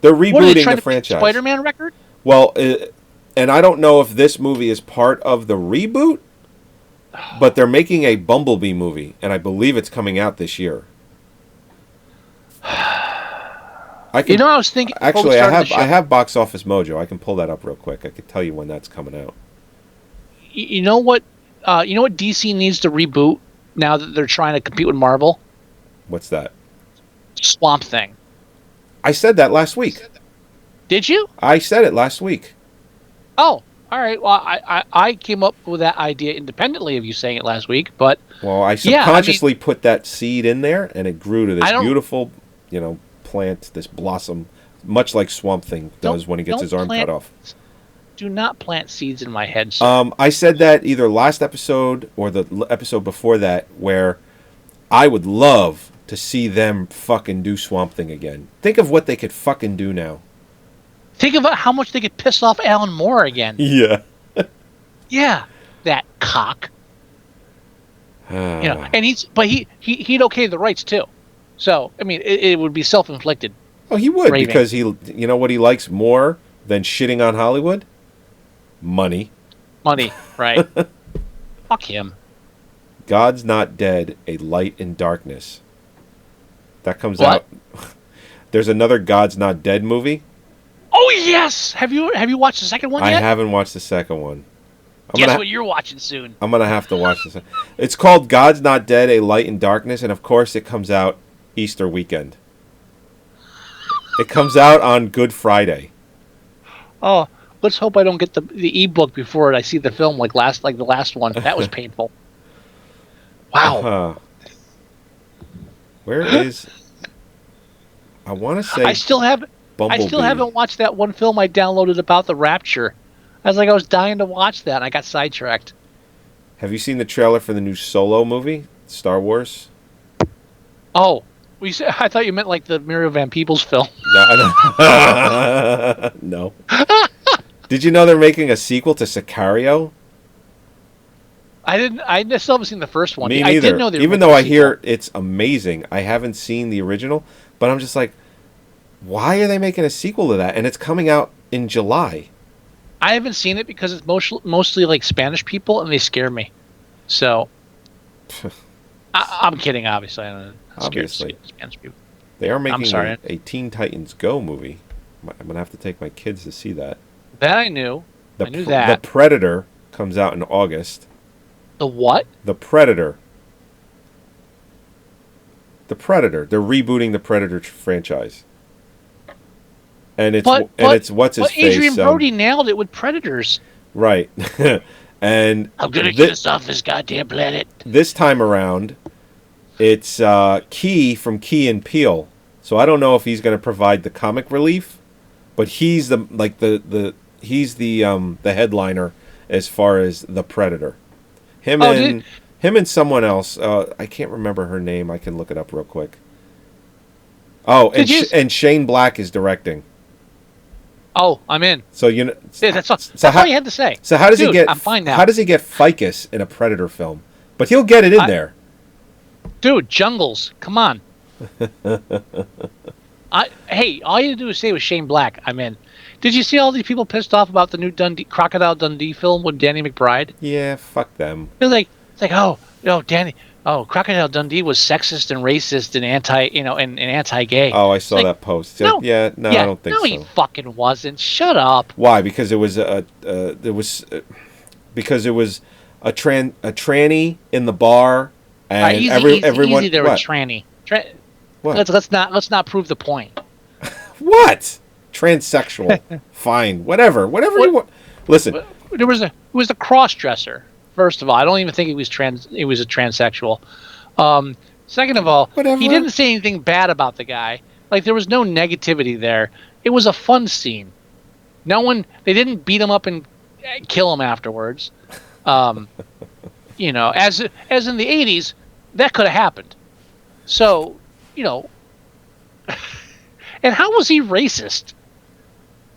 They're rebooting the franchise. Spider-Man record? Well, and I don't know if this movie is part of the reboot, but they're making a Bumblebee movie, and I believe it's coming out this year. I was thinking. Actually, I have Box Office Mojo. I can pull that up real quick. I could tell you when that's coming out. You know what? DC needs to reboot now that they're trying to compete with Marvel. What's that? Swamp Thing. I said that last week. Did you? I said it last week. Oh, all right. Well, I came up with that idea independently of you saying it last week, but I subconsciously put that seed in there, and it grew to this beautiful, plant, this blossom, much like Swamp Thing does when he gets his arm cut off. Do not plant seeds in my head, sir. I said that either last episode or the episode before that, where I would love to see them fucking do Swamp Thing again. Think of what they could fucking do now. Think about how much they could piss off Alan Moore again. Yeah. Yeah, that cock. And he'd okay the rights too. So I mean, it would be self-inflicted. Oh, he would, because he, what he likes more than shitting on Hollywood? Money. Money, right? Fuck him. God's Not Dead: A Light in Darkness. That comes out. There's another God's Not Dead movie. Oh yes! Have you watched the second one yet? I haven't watched the second one. Guess what you're watching soon? I'm gonna have to watch this. It's called God's Not Dead: A Light in Darkness, and of course it comes out Easter weekend. It comes out on Good Friday. Oh, let's hope I don't get the ebook before I see the film like the last one. That was painful. Wow. Where is? I want to say. I still haven't watched that one film I downloaded about the Rapture. I was dying to watch that, and I got sidetracked. Have you seen the trailer for the new Solo movie, Star Wars? Oh, I thought you meant like the Muriel Van Peebles film. No. Did you know they're making a sequel to Sicario? I still haven't seen the first one. Me neither. I did know even though I hear it's amazing, I haven't seen the original. But I'm just like, why are they making a sequel to that? And it's coming out in July. I haven't seen it because it's mostly like Spanish people, and they scare me. So, I'm kidding. Obviously, I don't know. Obviously, Spanish people. They are making a Teen Titans Go movie. I'm gonna have to take my kids to see that. That I knew. I knew The that. Predator comes out in August. The what? The Predator. The Predator. They're rebooting the Predator franchise. And it's what's his face. Adrian Brody nailed it with Predators. Right. And I'm gonna get us off this goddamn planet. This time around, it's Key from Key and Peele. So I don't know if he's going to provide the comic relief, but he's the headliner as far as the Predator. Him and someone else. I can't remember her name. I can look it up real quick. Oh, and Shane Black is directing. Oh, I'm in. So you know, that's all you had to say. So how does he get? I'm fine now. How does he get ficus in a Predator film? But he'll get it in there. Dude, Jungles, come on. Hey, all you had to do is say it was Shane Black. I'm in. Did you see all these people pissed off about the new Crocodile Dundee film with Danny McBride? Yeah, fuck them. They're like, Crocodile Dundee was sexist and racist and anti-gay. Oh, I saw that post. I don't think so. No, he fucking wasn't. Shut up. Why? Because it was a tranny in the bar, and everyone. Easy there with tranny. What? Let's not prove the point. What? Transsexual. Fine. Whatever you want. Listen. It was a cross-dresser. First of all, I don't even think he was a transsexual. Second of all, Whatever. He didn't say anything bad about the guy. Like, there was no negativity there. It was a fun scene. They didn't beat him up and kill him afterwards. As in the 80s, that could have happened. So, and how was he racist?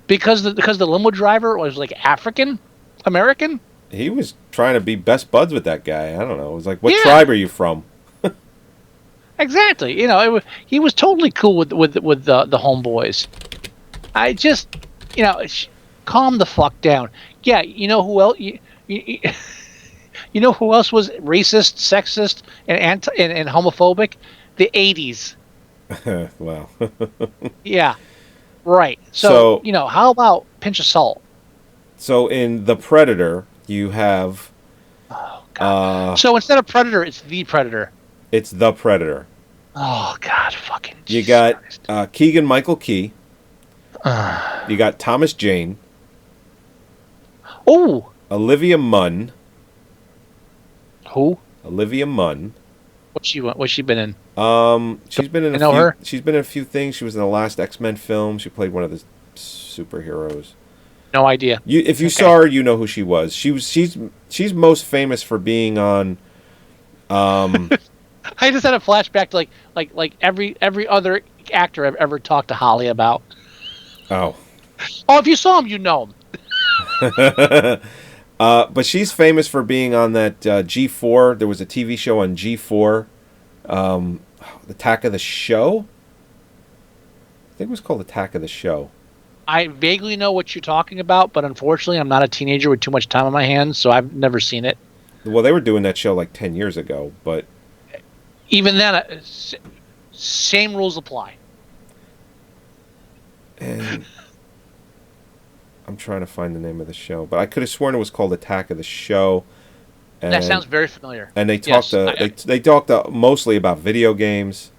Because the limo driver was like African American? He was trying to be best buds with that guy. I don't know. It was like, what tribe are you from? Exactly. He was totally cool with the homeboys. I just, calm the fuck down. Yeah, you know who else? You know who else was racist, sexist, and homophobic? The 80s. Wow. Yeah. Right. So, how about pinch of salt? So in The Predator, you have... Oh, God. So instead of Predator, it's The Predator. It's The Predator. Oh, God, fucking You got Keegan-Michael Key. You got Thomas Jane. Oh! Olivia Munn. Who? Olivia Munn. What's she been in? She's been in her? She's been in a few things. She was in the last X-Men film. She played one of the superheroes. No idea. If you saw her, you know who she was. She's most famous for being on. I just had a flashback to like every other actor I've ever talked to Holly about. Oh. Oh, if you saw him, you know him. But she's famous for being on that G4. There was a TV show on G4, Attack of the Show. I think it was called Attack of the Show. I vaguely know what you're talking about, but unfortunately, I'm not a teenager with too much time on my hands, so I've never seen it. Well, they were doing that show like 10 years ago, but even then, same rules apply. And I'm trying to find the name of the show, but I could have sworn it was called Attack of the Show. And, that sounds very familiar. And they talked. They talked mostly about video games.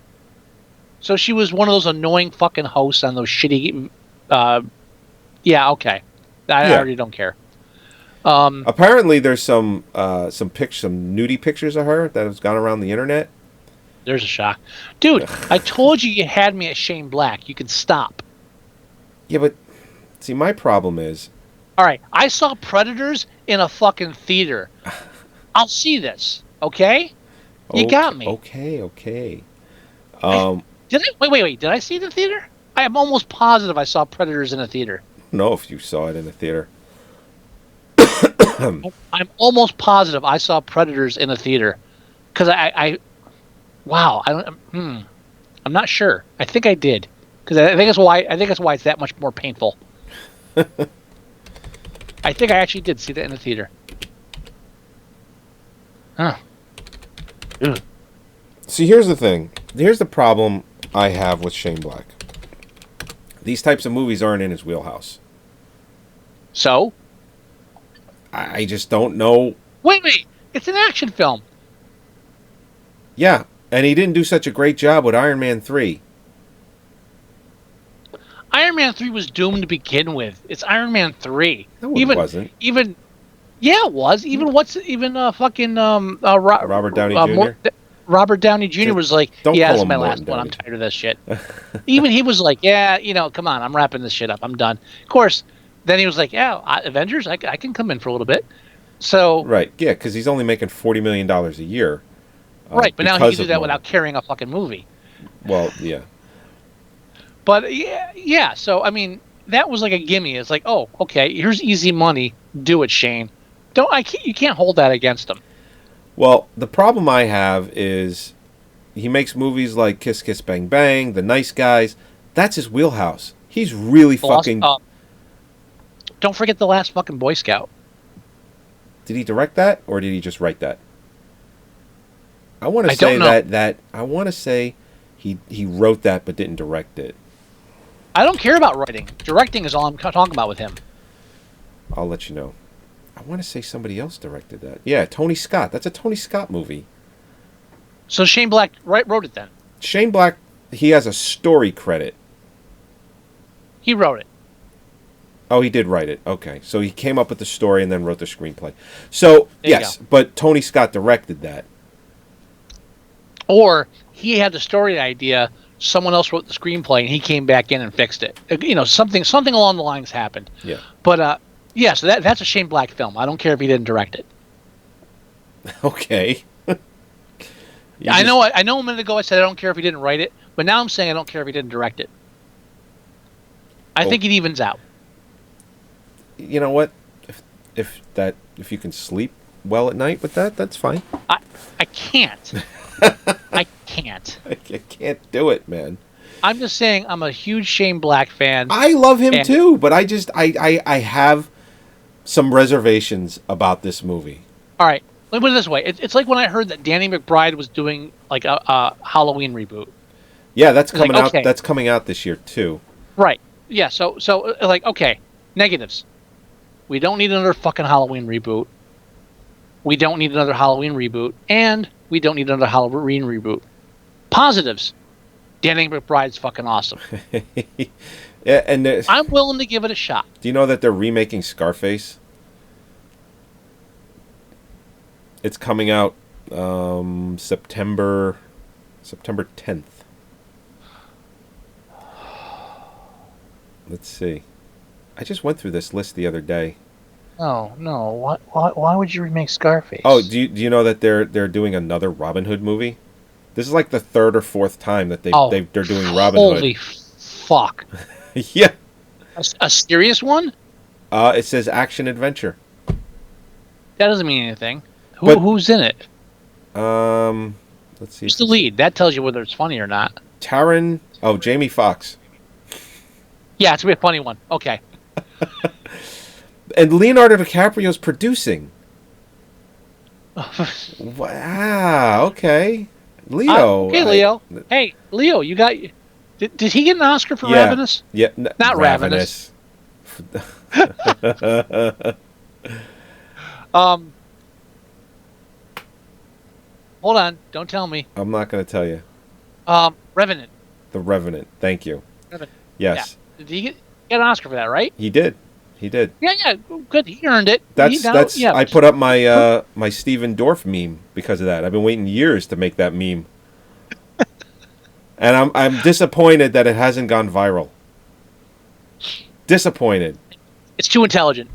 So she was one of those annoying fucking hosts on those shitty. Yeah. Okay. I already don't care. Apparently, there's some nudie pictures of her that has gone around the internet. There's a shock, dude. I told you had me at Shane Black. You can stop. Yeah, but see, my problem is... All right, I saw Predators in a fucking theater. I'll see this, okay? You got me. Okay. Did I? Wait. Did I see it in the theater? I am almost positive I saw Predators in a theater. No, if you saw it in the theater. I'm almost positive I saw Predators in a theater. Because wow, I'm not sure. I think I did. Because I think that's why it's that much more painful. I think I actually did see that in the theater. Huh. Ugh. See, here's the thing. Here's the problem I have with Shane Black. These types of movies aren't in his wheelhouse. So? I just don't know. Wait. It's an action film. Yeah, and he didn't do such a great job with Iron Man 3. Iron Man 3 was doomed to begin with. It's Iron Man 3. No, it wasn't. Yeah, it was. Robert Downey Jr.? Robert Downey Jr. was like, don't yeah, call this is him my Morton last one. I'm Downey. tired of this shit. Even he was like, yeah, come on, I'm wrapping this shit up. I'm done. Of course, then he was like, yeah, Avengers, I can come in for a little bit. So Right, yeah, because he's only making $40 million a year. Right, but now he can do that Nolan. without carrying a fucking movie. Well, yeah. But yeah. So I mean, that was like a gimme. It's like, oh, okay, here's easy money. Do it, Shane. You can't hold that against him. Well, the problem I have is he makes movies like Kiss Kiss Bang Bang, The Nice Guys. That's his wheelhouse. He's really fucking... Don't forget The Last fucking Boy Scout. Did he direct that, or did he just write that? I want to say that I want to say he wrote that but didn't direct it. I don't care about writing. Directing is all I'm talking about with him. I'll let you know. I want to say somebody else directed that. Yeah, Tony Scott. That's a Tony Scott movie. So Shane Black wrote it then? Shane Black, he has a story credit. He wrote it. Oh, he did write it. Okay. So he came up with the story and then wrote the screenplay. So, yes, but Tony Scott directed that. Or he had the story idea, someone else wrote the screenplay, and he came back in and fixed it. Something along the lines happened. Yeah. But, yeah, so that's a Shane Black film. I don't care if he didn't direct it. Okay. I know a minute ago I said I don't care if he didn't write it, but now I'm saying I don't care if he didn't direct it. I think it evens out. You know what? If you can sleep well at night with that, that's fine. I can't. I can't. I can't do it, man. I'm just saying I'm a huge Shane Black fan. I love him too, but I have some reservations about this movie. All right, let me put it this way: it's like when I heard that Danny McBride was doing like a Halloween reboot. Yeah, that's coming out. Okay. That's coming out this year too. Right. Yeah. So like, okay, negatives. We don't need another fucking Halloween reboot. We don't need another Halloween reboot, and we don't need another Halloween reboot. Positives. Danny McBride's fucking awesome. Yeah, and I'm willing to give it a shot. Do you know that they're remaking Scarface? It's coming out September 10th. Let's see. I just went through this list the other day. Oh no! Why would you remake Scarface? Oh, do you know that they're doing another Robin Hood movie? This is like the third or fourth time that they're doing Robin Hood. Holy fuck! Yeah. A serious one? It says action adventure. That doesn't mean anything. Who's in it? Let's see. Who's the lead? That tells you whether it's funny or not. Jamie Foxx. Yeah, it's gonna be a funny one. Okay. And Leonardo DiCaprio's producing. Wow. Okay. Leo. Okay, Leo. Hey, Leo, you got... Did he get an Oscar for Ravenous? Yeah. Not Ravenous. Hold on. Don't tell me. I'm not going to tell you. Revenant. The Revenant. Thank you. Revenant. Yes. Yeah. Did he get an Oscar for that, right? He did. Yeah. Good. He earned it. I put up my my Steven Dorff meme because of that. I've been waiting years to make that meme. And I'm disappointed that it hasn't gone viral. Disappointed. It's too intelligent.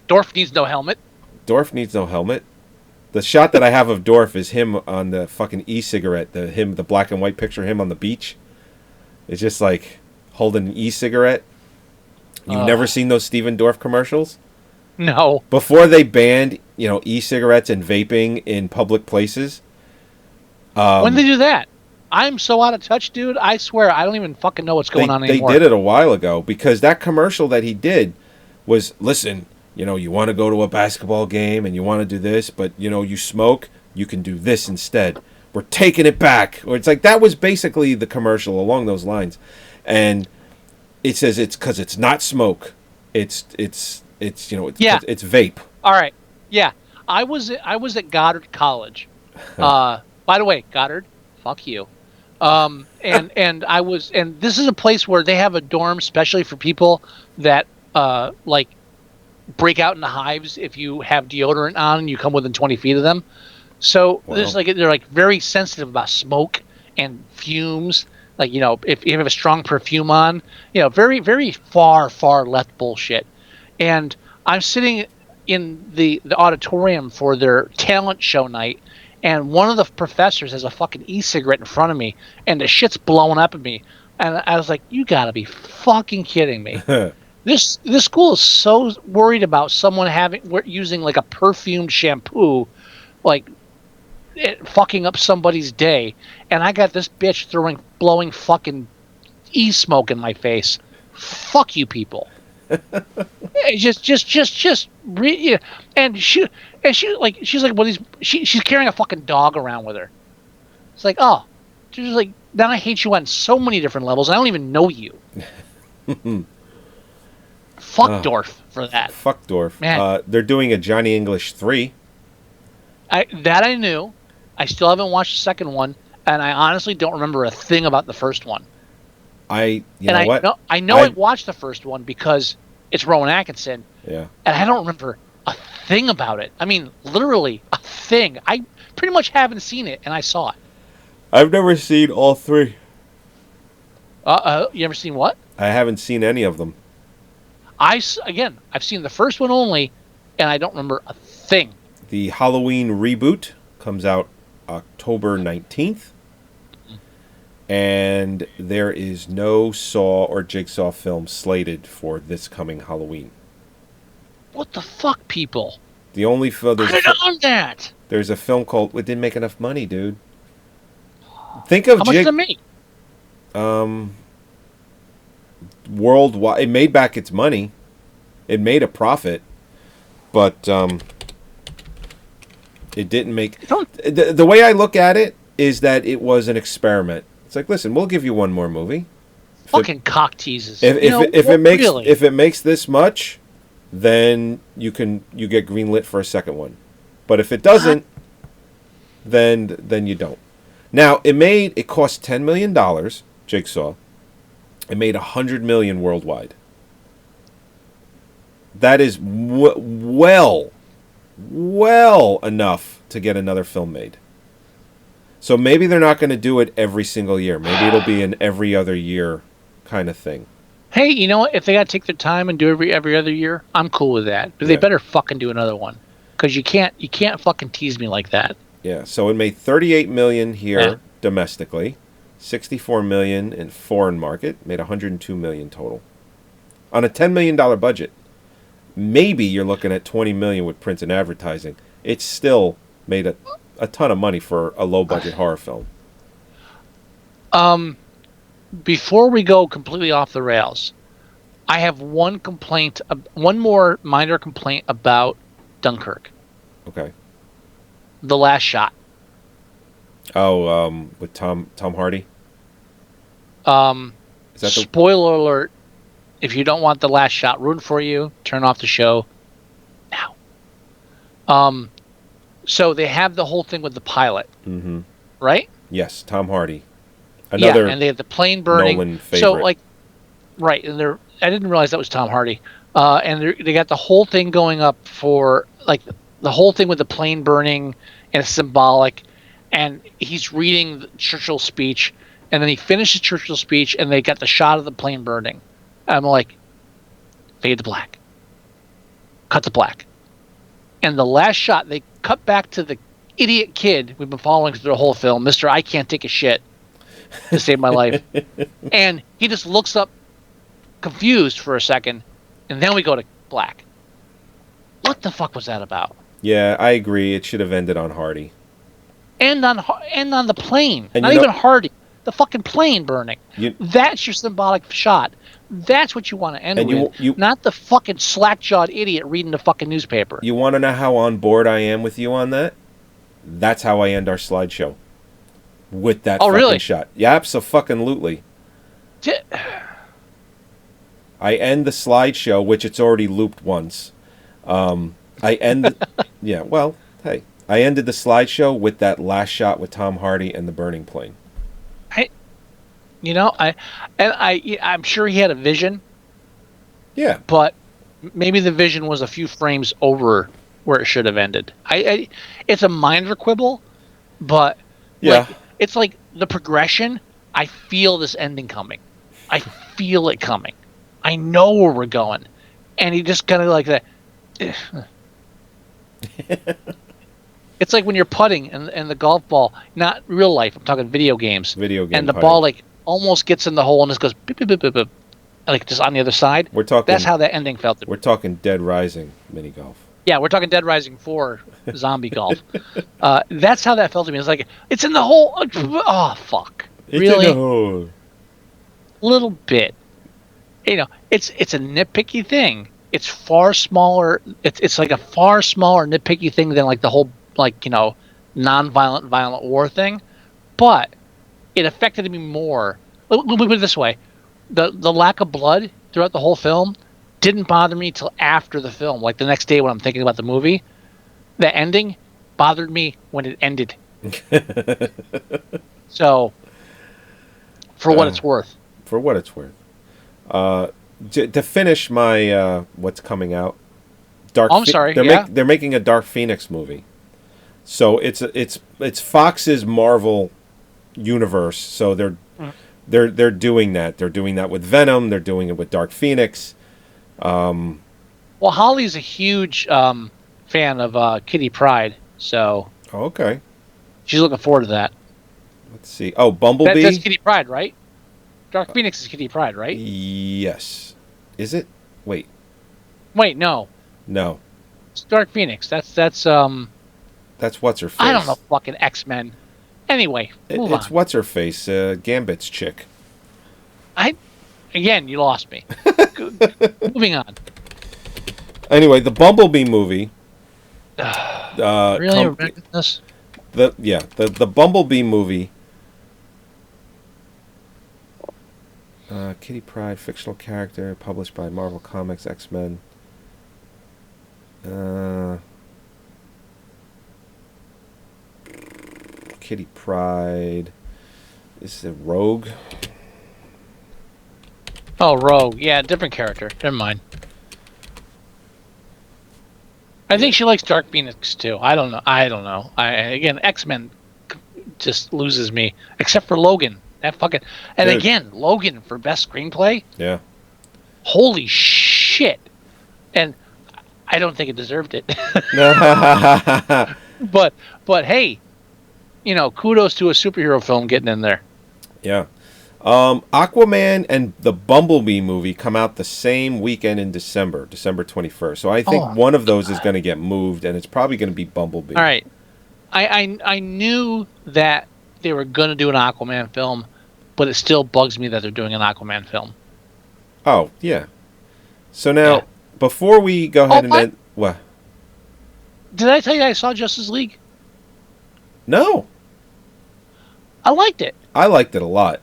Dorff needs no helmet. Dorff needs no helmet. The shot that I have of Dorff is him on the fucking e-cigarette. The black and white picture of him on the beach. It's just like holding an e-cigarette. You've never seen those Steven Dorff commercials? No. Before they banned, e-cigarettes and vaping in public places. When did they do that? I'm so out of touch, dude. I swear, I don't even fucking know what's going on anymore. They did it a while ago because that commercial that he did was, listen, you want to go to a basketball game and you want to do this, but, you smoke, you can do this instead. We're taking it back. Or it's like that was basically the commercial along those lines. And It says it's because it's not smoke. It's Yeah. it's vape. All right. Yeah. I was at Goddard College. By the way, Goddard, fuck you. And this is a place where they have a dorm specially for people that like break out into hives if you have deodorant on and you come within 20 feet of them. So there's they're like very sensitive about smoke and fumes. Like, if you have a strong perfume on, very, very far left bullshit. And I'm sitting in the auditorium for their talent show night, and one of the professors has a fucking e-cigarette in front of me, and the shit's blowing up at me. And I was like, you gotta be fucking kidding me. This school is so worried about someone using like a perfumed shampoo, like it fucking up somebody's day, and I got this bitch blowing fucking e-smoke in my face. Fuck you people. And she's like, well, she's carrying a fucking dog around with her. It's like, oh, she's like, now I hate you on so many different levels. And I don't even know you. Fuck Dorf for that. Fuck Dorf. Man. They're doing a Johnny English 3. I knew. I still haven't watched the second one, and I honestly don't remember a thing about the first one. I watched the first one because it's Rowan Atkinson. Yeah. And I don't remember a thing about it. I mean, literally a thing. I pretty much haven't seen it, and I saw it. I've never seen all 3. You ever seen what? I haven't seen any of them. I've seen the first one only, and I don't remember a thing. The Halloween reboot comes out October 19th. And there is no Saw or Jigsaw film slated for this coming Halloween. What the fuck, people? The only film... on that! There's a film called... It didn't make enough money, dude. Think of... How much did it make? Worldwide... It made back its money. It made a profit. But, it didn't make... The way I look at it is that it was an experiment. It's like, listen, we'll give you one more movie. Fucking cock teases. If it makes this much, then you get greenlit for a second one. But if it doesn't, then you don't. Now it cost $10 million, Jigsaw. It made $100 million worldwide. That is well enough to get another film made. So maybe they're not going to do it every single year. Maybe it'll be an every other year kind of thing. Hey, you know what? If they got to take their time and do every other year, I'm cool with that. But they better fucking do another one, because you can't fucking tease me like that. Yeah. So it made $38 million here domestically, $64 million in foreign market, made $102 million total on a $10 million budget. Maybe you're looking at $20 million with print and advertising. It's still made a ton of money for a low-budget horror film. Before we go completely off the rails, I have one more minor complaint about Dunkirk. Okay. The last shot. Oh, with Tom Hardy? Is that spoiler alert. If you don't want the last shot ruined for you, turn off the show now. So they have the whole thing with the pilot, right? Yes, Tom Hardy. Another and they have the plane burning. Nolan favorite. So right, and I didn't realize that was Tom Hardy. And they got the whole thing going up for the whole thing with the plane burning, and it's symbolic. And he's reading Churchill's speech, and then he finishes Churchill's speech, and they got the shot of the plane burning. I'm like, fade to black, cut to black. And the last shot, they cut back to the idiot kid we've been following through the whole film, Mr. I Can't Take a Shit to Save My Life. And he just looks up confused for a second, and then we go to black. What the fuck was that about? Yeah, I agree. It should have ended on Hardy. And on the plane. And not even Hardy. The fucking plane burning. That's your symbolic shot. That's what you want to end with. Not the fucking slack-jawed idiot reading the fucking newspaper. You want to know how on board I am with you on that? That's how I end our slideshow. With that fucking shot. Yeah, absolutely. I end the slideshow, which it's already looped once. I end, yeah. Well, hey, I ended the slideshow with that last shot with Tom Hardy and the burning plane. I'm sure he had a vision. Yeah, but maybe the vision was a few frames over where it should have ended. It's a minor quibble, but yeah, it's like the progression. I feel this ending coming. I feel it coming. I know where we're going, and he just kind of like that. It's like when you're putting and the golf ball, not real life. I'm talking video games. Video game and the putting. ball like almost gets in the hole and just goes beep, beep, beep, beep, beep, like just on the other side. We're talking. That's how that ending felt. We're talking Dead Rising mini golf. Yeah, we're talking Dead Rising 4 zombie golf. That's how that felt to me. It's like it's in the hole. Oh fuck! Really? It's in the hole. Little bit. It's a nitpicky thing. It's far smaller. It's like a far smaller nitpicky thing than like the whole non-violent violent war thing, but it affected me more. Let me put it this way: the lack of blood throughout the whole film didn't bother me till after the film, like the next day when I'm thinking about the movie. The ending bothered me when it ended. So, for what it's worth. For what it's worth. To finish my what's coming out, they're making a Dark Phoenix movie. So it's Fox's Marvel universe. So they're doing that. They're doing that with Venom. They're doing it with Dark Phoenix. Well, Holly's a huge fan of Kitty Pryde, so okay, she's looking forward to that. Let's see. Oh, Bumblebee. That's Kitty Pryde, right? Dark Phoenix is Kitty Pryde, right? Yes. Is it? Wait, no. No. It's Dark Phoenix. That's what's her face. I don't know, fucking X-Men. Anyway, move on. It's what's her face, Gambit's chick. Again, you lost me. Moving on. Anyway, the Bumblebee movie. Really? This? The Bumblebee movie. Kitty Pryde, fictional character, published by Marvel Comics, X-Men. Kitty Pryde. Is it Rogue? Oh, Rogue. Yeah, different character. Never mind. I think she likes Dark Phoenix too. I don't know. Again, X-Men just loses me, except for Logan. That fucking again, Logan for best screenplay. Yeah. Holy shit! And I don't think it deserved it. But hey, kudos to a superhero film getting in there. Yeah. Aquaman and the Bumblebee movie come out the same weekend in December 21st. So I think one of those is going to get moved, and it's probably going to be Bumblebee. All right. I knew that they were going to do an Aquaman film, but it still bugs me that they're doing an Aquaman film. Oh, yeah. So now, before we go ahead and end... What? Did I tell you I saw Justice League? No. I liked it. I liked it a lot.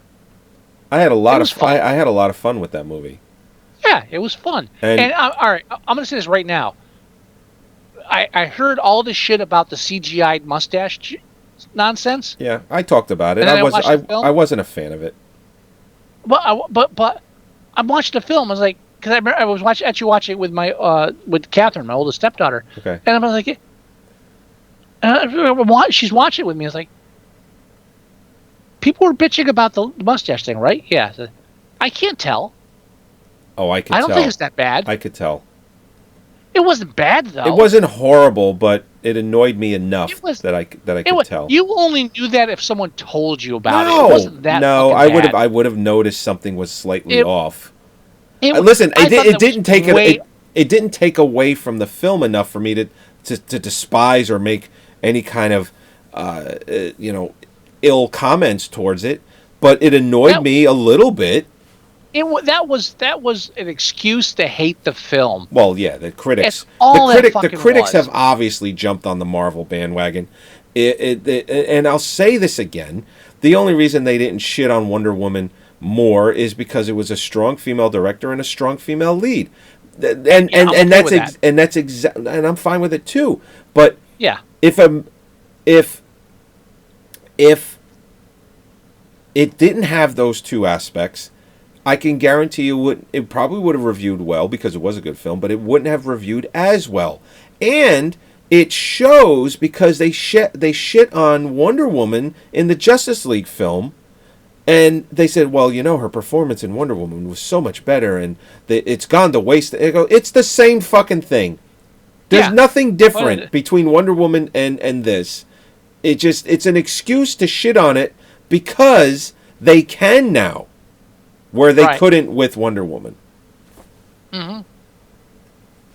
I had a lot of fun with that movie. Yeah, it was fun. And all right, I'm going to say this right now. I heard all this shit about the CGI mustache nonsense. Yeah, I talked about it. I wasn't a fan of it. But I'm watching the film. I was like, because I was watching it with my with Catherine, my oldest stepdaughter. Okay. And I was like, she's watching it with me. I was like, people were bitching about the mustache thing, right? Yeah. I can't tell. Oh, I could tell. I don't think it's that bad. I could tell. It wasn't bad, though. It wasn't horrible, but it annoyed me enough that I could tell. You only knew that if someone told you about it. It wasn't that bad. I would have noticed something was slightly off. Listen, it didn't take away from the film enough for me to despise or make any kind of ill comments towards it, but it annoyed me a little bit. That was an excuse to hate the film. Well, yeah, the critics. The critics have obviously jumped on the Marvel bandwagon. And I'll say this again: the only reason they didn't shit on Wonder Woman more is because it was a strong female director and a strong female lead. And I'm fine with it too. But yeah, if it didn't have those two aspects, I can guarantee you it probably would have reviewed well because it was a good film, but it wouldn't have reviewed as well. And it shows because they shit on Wonder Woman in the Justice League film, and they said, well, her performance in Wonder Woman was so much better, and it's gone to waste. It's the same fucking thing. There's nothing different between Wonder Woman and this. It's an excuse to shit on it because they can now, where they couldn't with Wonder Woman. Mm-hmm.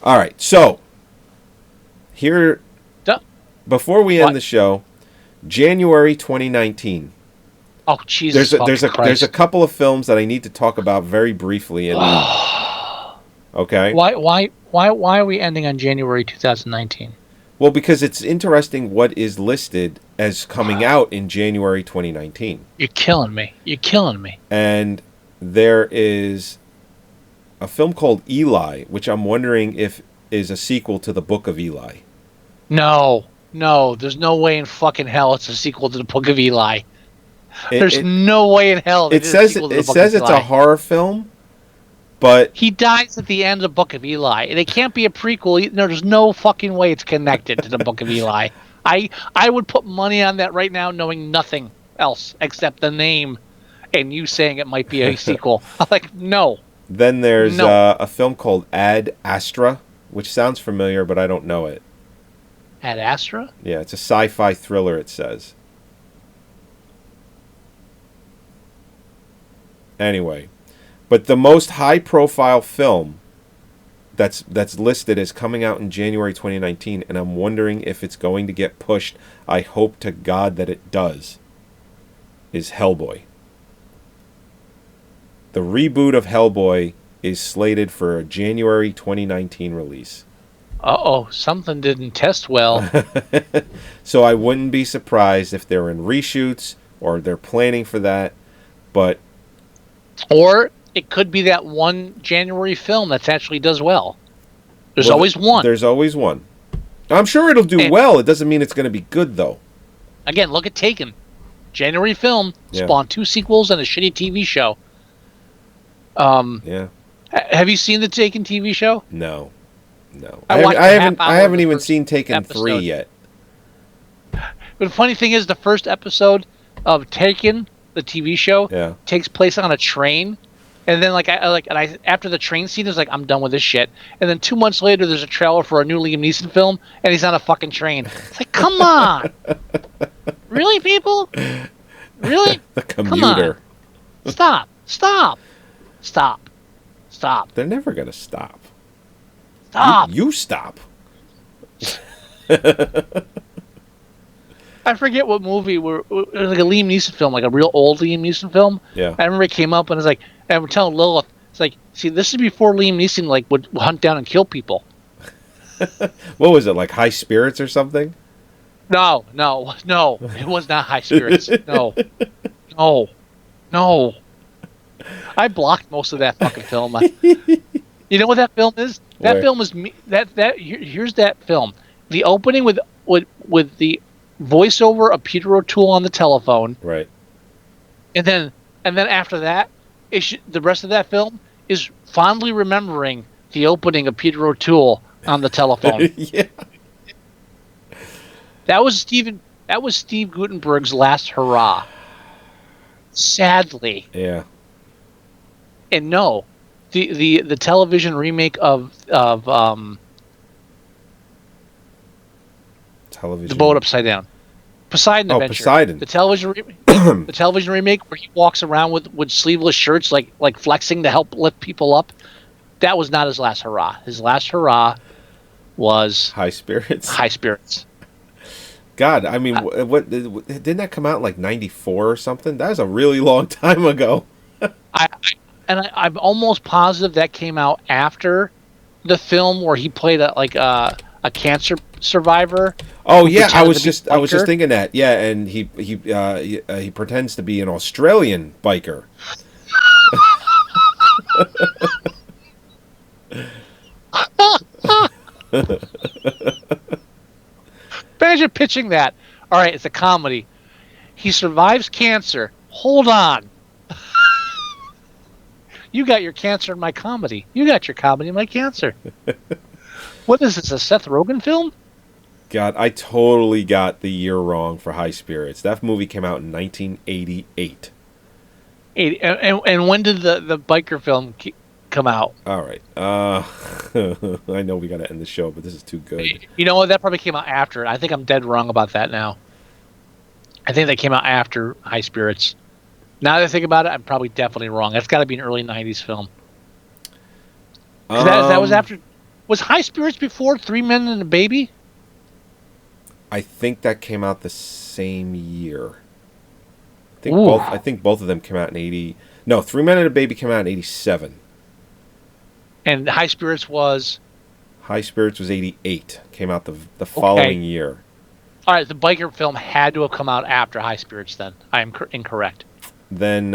All right, so here, before we end the show, January 2019. Oh, Jesus! There's a couple of films that I need to talk about very briefly. Okay. Why are we ending on January 2019? Well, because it's interesting what is listed as coming out in January 2019. You're killing me. And there is a film called Eli, which I'm wondering if is a sequel to the Book of Eli. No, there's no way in fucking hell it's a sequel to the Book of Eli. There's no way in hell. It says it's a horror film, but he dies at the end of the Book of Eli. It can't be a prequel. No, there's no fucking way it's connected to the Book of Eli. I would put money on that right now, knowing nothing else except the name, and you saying it might be a sequel. I'm like, no. Then there's a film called Ad Astra, which sounds familiar, but I don't know it. Ad Astra? Yeah, it's a sci-fi thriller. It says. Anyway, but the most high-profile film that's listed as coming out in January 2019, and I'm wondering if it's going to get pushed. I hope to God that it does. Is Hellboy. The reboot of Hellboy is slated for a January 2019 release. Uh-oh, something didn't test well. So I wouldn't be surprised if they're in reshoots or they're planning for that, but... Or it could be that one January film that actually does well. There's always one. There's always one. I'm sure it'll do well. It doesn't mean it's going to be good, though. Again, look at Taken. January film spawned 2 sequels and a shitty TV show. Yeah. Have you seen the Taken TV show? No. I haven't even seen Taken 3 yet. But the funny thing is, the first episode of Taken, the TV show, takes place on a train, and then after the train scene is like, I'm done with this shit. And then 2 months later, there's a trailer for a new Liam Neeson film, and he's on a fucking train. It's like, come on, really, people? Really? The Commuter. Come on. Stop. They're never gonna stop. Stop. You stop. I forget what movie. It was like a Liam Neeson film, like a real old Liam Neeson film. Yeah. I remember it came up and it's like, and we're telling Lilith, it's like, see, this is before Liam Neeson would hunt down and kill people. What was it, like High Spirits or something? No, it was not High Spirits. No. I blocked most of that fucking film. You know what that film is? That film is me. Here's that film. The opening with the voiceover of Peter O'Toole on the telephone. Right. And then after that, the rest of that film is fondly remembering the opening of Peter O'Toole on the telephone. Yeah. That was Steve Guttenberg's last hurrah. Sadly. Yeah. And no, the television remake of television. The Boat Upside Down, Poseidon Adventure. Poseidon. The television remake where he walks around with sleeveless shirts, like flexing to help lift people up. That was not his last hurrah. His last hurrah was High Spirits. God, I mean, what didn't that come out in like '94 or something? That was a really long time ago. I'm almost positive that came out after the film where he played a cancer survivor. Oh yeah, I was just thinking that. Yeah, and he pretends to be an Australian biker. Imagine pitching that. All right, it's a comedy. He survives cancer. Hold on. You got your cancer in my comedy. You got your comedy in my cancer. What is this, a Seth Rogen film? God, I totally got the year wrong for High Spirits. That movie came out in 1988. And when did the biker film come out? All right. I know we got to end the show, but this is too good. You know what? That probably came out after. I think I'm dead wrong about that now. I think that came out after High Spirits. Now that I think about it, I'm probably definitely wrong. That's got to be an early 90s film. That was after... Was High Spirits before Three Men and a Baby? I think that came out the same year. Ooh. I think both of them came out in 80... No, Three Men and a Baby came out in 87. And High Spirits was... High Spirits was 88. Came out the following year. All right, the biker film had to have come out after High Spirits then. I am incorrect. Then,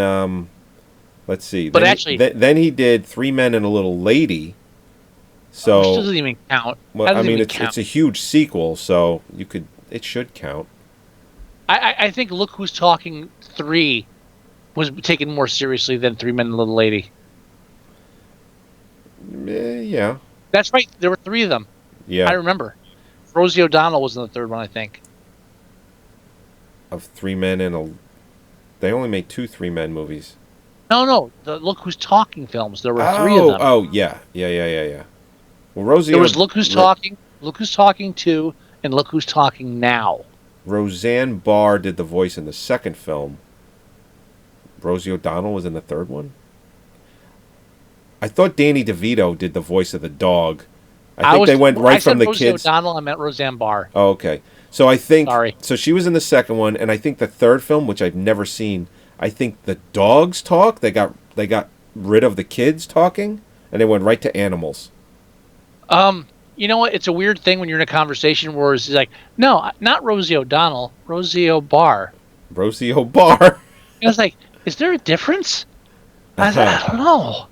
let's see. But then he did Three Men and a Little Lady. So which doesn't even count. Well, I mean, it's a huge sequel, so it should count. I think Look Who's Talking 3 was taken more seriously than Three Men and a Little Lady. Yeah. That's right. There were 3 of them. Yeah. I remember. Rosie O'Donnell was in the third one, I think. Of Three Men and a... They only made 2 Three Men movies. No. The Look Who's Talking films. There were 3 of them. Oh, yeah. Well, Rosie... There was Look Who's Talking, Look Who's Talking 2, and Look Who's Talking Now. Roseanne Barr did the voice in the second film. Rosie O'Donnell was in the third one? I thought Danny DeVito did the voice of the dog. I think they went right from the Rosie kids. O'Donnell, I meant Roseanne Barr. Oh, okay. So I think... Sorry. So she was in the second one, and I think the third film, which I've never seen, I think the dogs talk. They got rid of the kids talking, and they went right to animals. You know what? It's a weird thing when you're in a conversation where it's like, no, not Rosie O'Donnell, Rosie O'Barr. Rosie O'Barr. I was like, is there a difference? I don't know.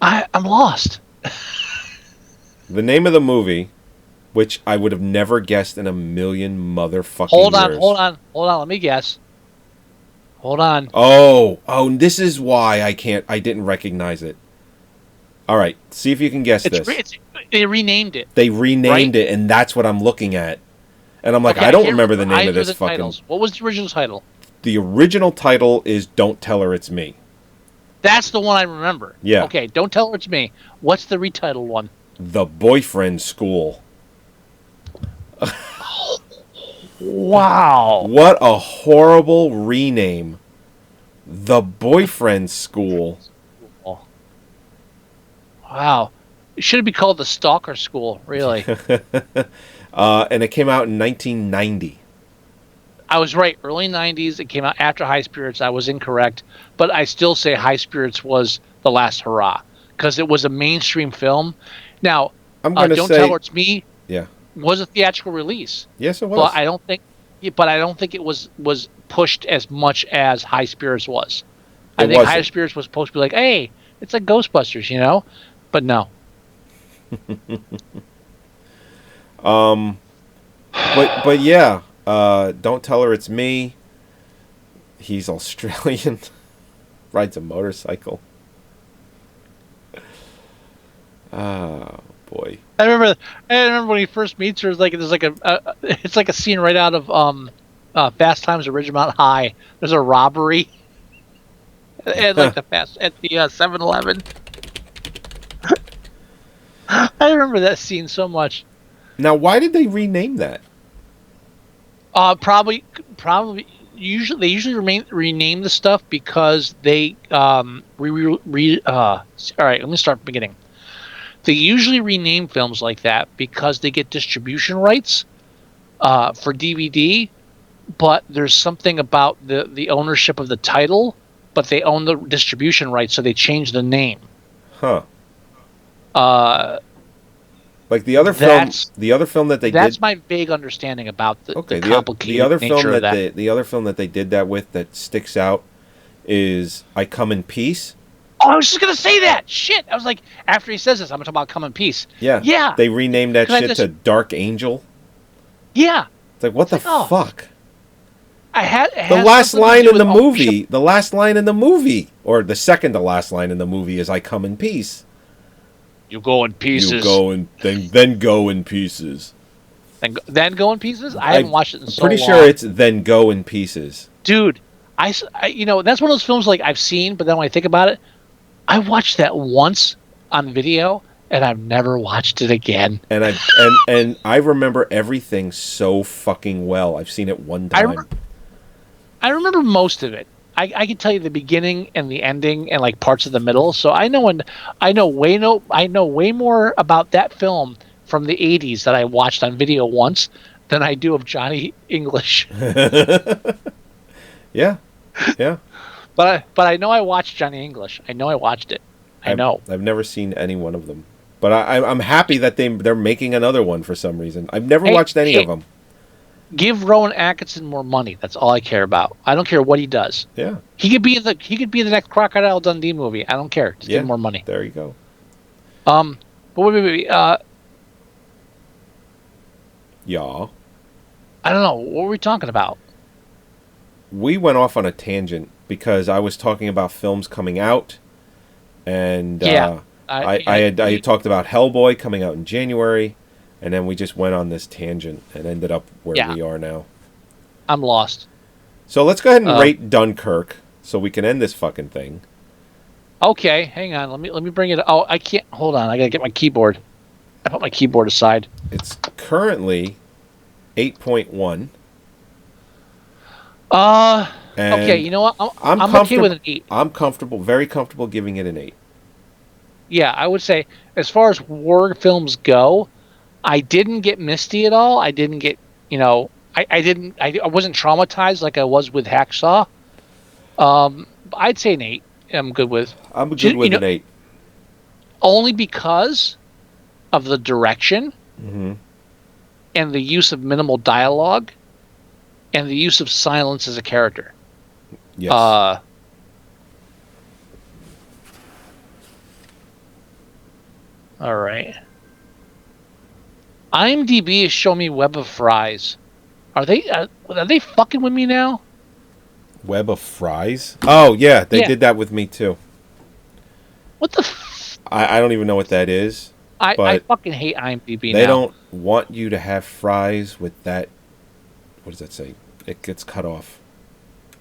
I'm lost. The name of the movie, which I would have never guessed in a million motherfucking years. Hold on. Let me guess. Hold on. Oh, this is why I didn't recognize it. All right, see if you can guess this. They renamed it. They renamed it, and that's what I'm looking at. And I'm like, Okay, I don't remember the name of this fucking... Titles. What was the original title? The original title is Don't Tell Her It's Me. That's the one I remember. Yeah. Okay, Don't Tell Her It's Me. What's the retitled one? The Boyfriend School. Wow. What a horrible rename. The Boyfriend School. Wow. It should be called The Stalker School, really. And it came out in 1990. I was right. Early 90s. It came out after High Spirits. I was incorrect. But I still say High Spirits was the last hurrah. Because it was a mainstream film. Now, I'm going to Don't say... Tell Her It's Me Yeah. was a theatrical release. Yes, it was. But I don't think it was pushed as much as High Spirits was. I think High Spirits was supposed to be like, hey, it's like Ghostbusters, you know? But no. But yeah, Don't Tell Her It's Me. He's Australian. Rides a motorcycle. Oh boy. I remember when he first meets her. It's like a scene right out of Fast Times at Ridgemont High. There's a robbery at the 7-Eleven. I remember that scene so much. Now, why did they rename that? Probably. They usually rename the stuff because they all right, let me start from the beginning. They usually rename films like that because they get distribution rights for DVD, but there's something about the ownership of the title, but they own the distribution rights, so they change the name. Huh. Like the other film that they did. That's my vague understanding about the complicated the other nature film of that. The other film that they did that with that sticks out is I Come in Peace. Oh, I was just gonna say that. Shit. I was like, after he says this, I'm gonna talk about Come in Peace. Yeah. Yeah. They renamed that shit to Dark Angel. Yeah. It's like, what the fuck? The last line in the movie. The last line in the movie, or the second to last line in the movie, is "I come in peace." You go in pieces. You go in, then go in pieces. Then go in pieces. I haven't watched it in so long. Pretty sure it's "then go in pieces." Dude, I that's one of those films like I've seen, but then when I think about it, I watched that once on video, and I've never watched it again. And I remember everything so fucking well. I've seen it one time. I remember most of it. I can tell you the beginning and the ending and like parts of the middle. So I know way more about that film from the 80s that I watched on video once than I do of Johnny English. Yeah. But I know I watched Johnny English. I know I watched it. I've never seen any one of them. But I'm happy that they're making another one for some reason. I've never watched any of them. Give Rowan Atkinson more money. That's all I care about. I don't care what he does. Yeah. He could be in the next Crocodile Dundee movie. I don't care. Just give him more money. There you go. But wait. Yeah. I don't know. What were we talking about? We went off on a tangent because I was talking about films coming out, and I had talked about Hellboy coming out in January, and then we just went on this tangent and ended up where we are now. I'm lost. So let's go ahead and rate Dunkirk so we can end this fucking thing. Okay, hang on. Let me bring it. Oh, I can't. Hold on. I gotta get my keyboard. I put my keyboard aside. It's currently 8.1. Okay, you know what? I'm okay with an 8. I'm comfortable, very comfortable giving it an 8. Yeah, I would say as far as war films go, I didn't get misty at all. I didn't get, I wasn't traumatized like I was with Hacksaw. I'd say an 8. I'm good with. I'm good with an 8. Only because of the direction and the use of minimal dialogue and the use of silence as a character. Yes. All right. IMDb is showing me Web of Fries. Are they fucking with me now? Web of Fries? Oh, yeah. They did that with me, too. What the I don't even know what that is. I fucking hate IMDb now. They don't want you to have fries with that. What does that say? It gets cut off.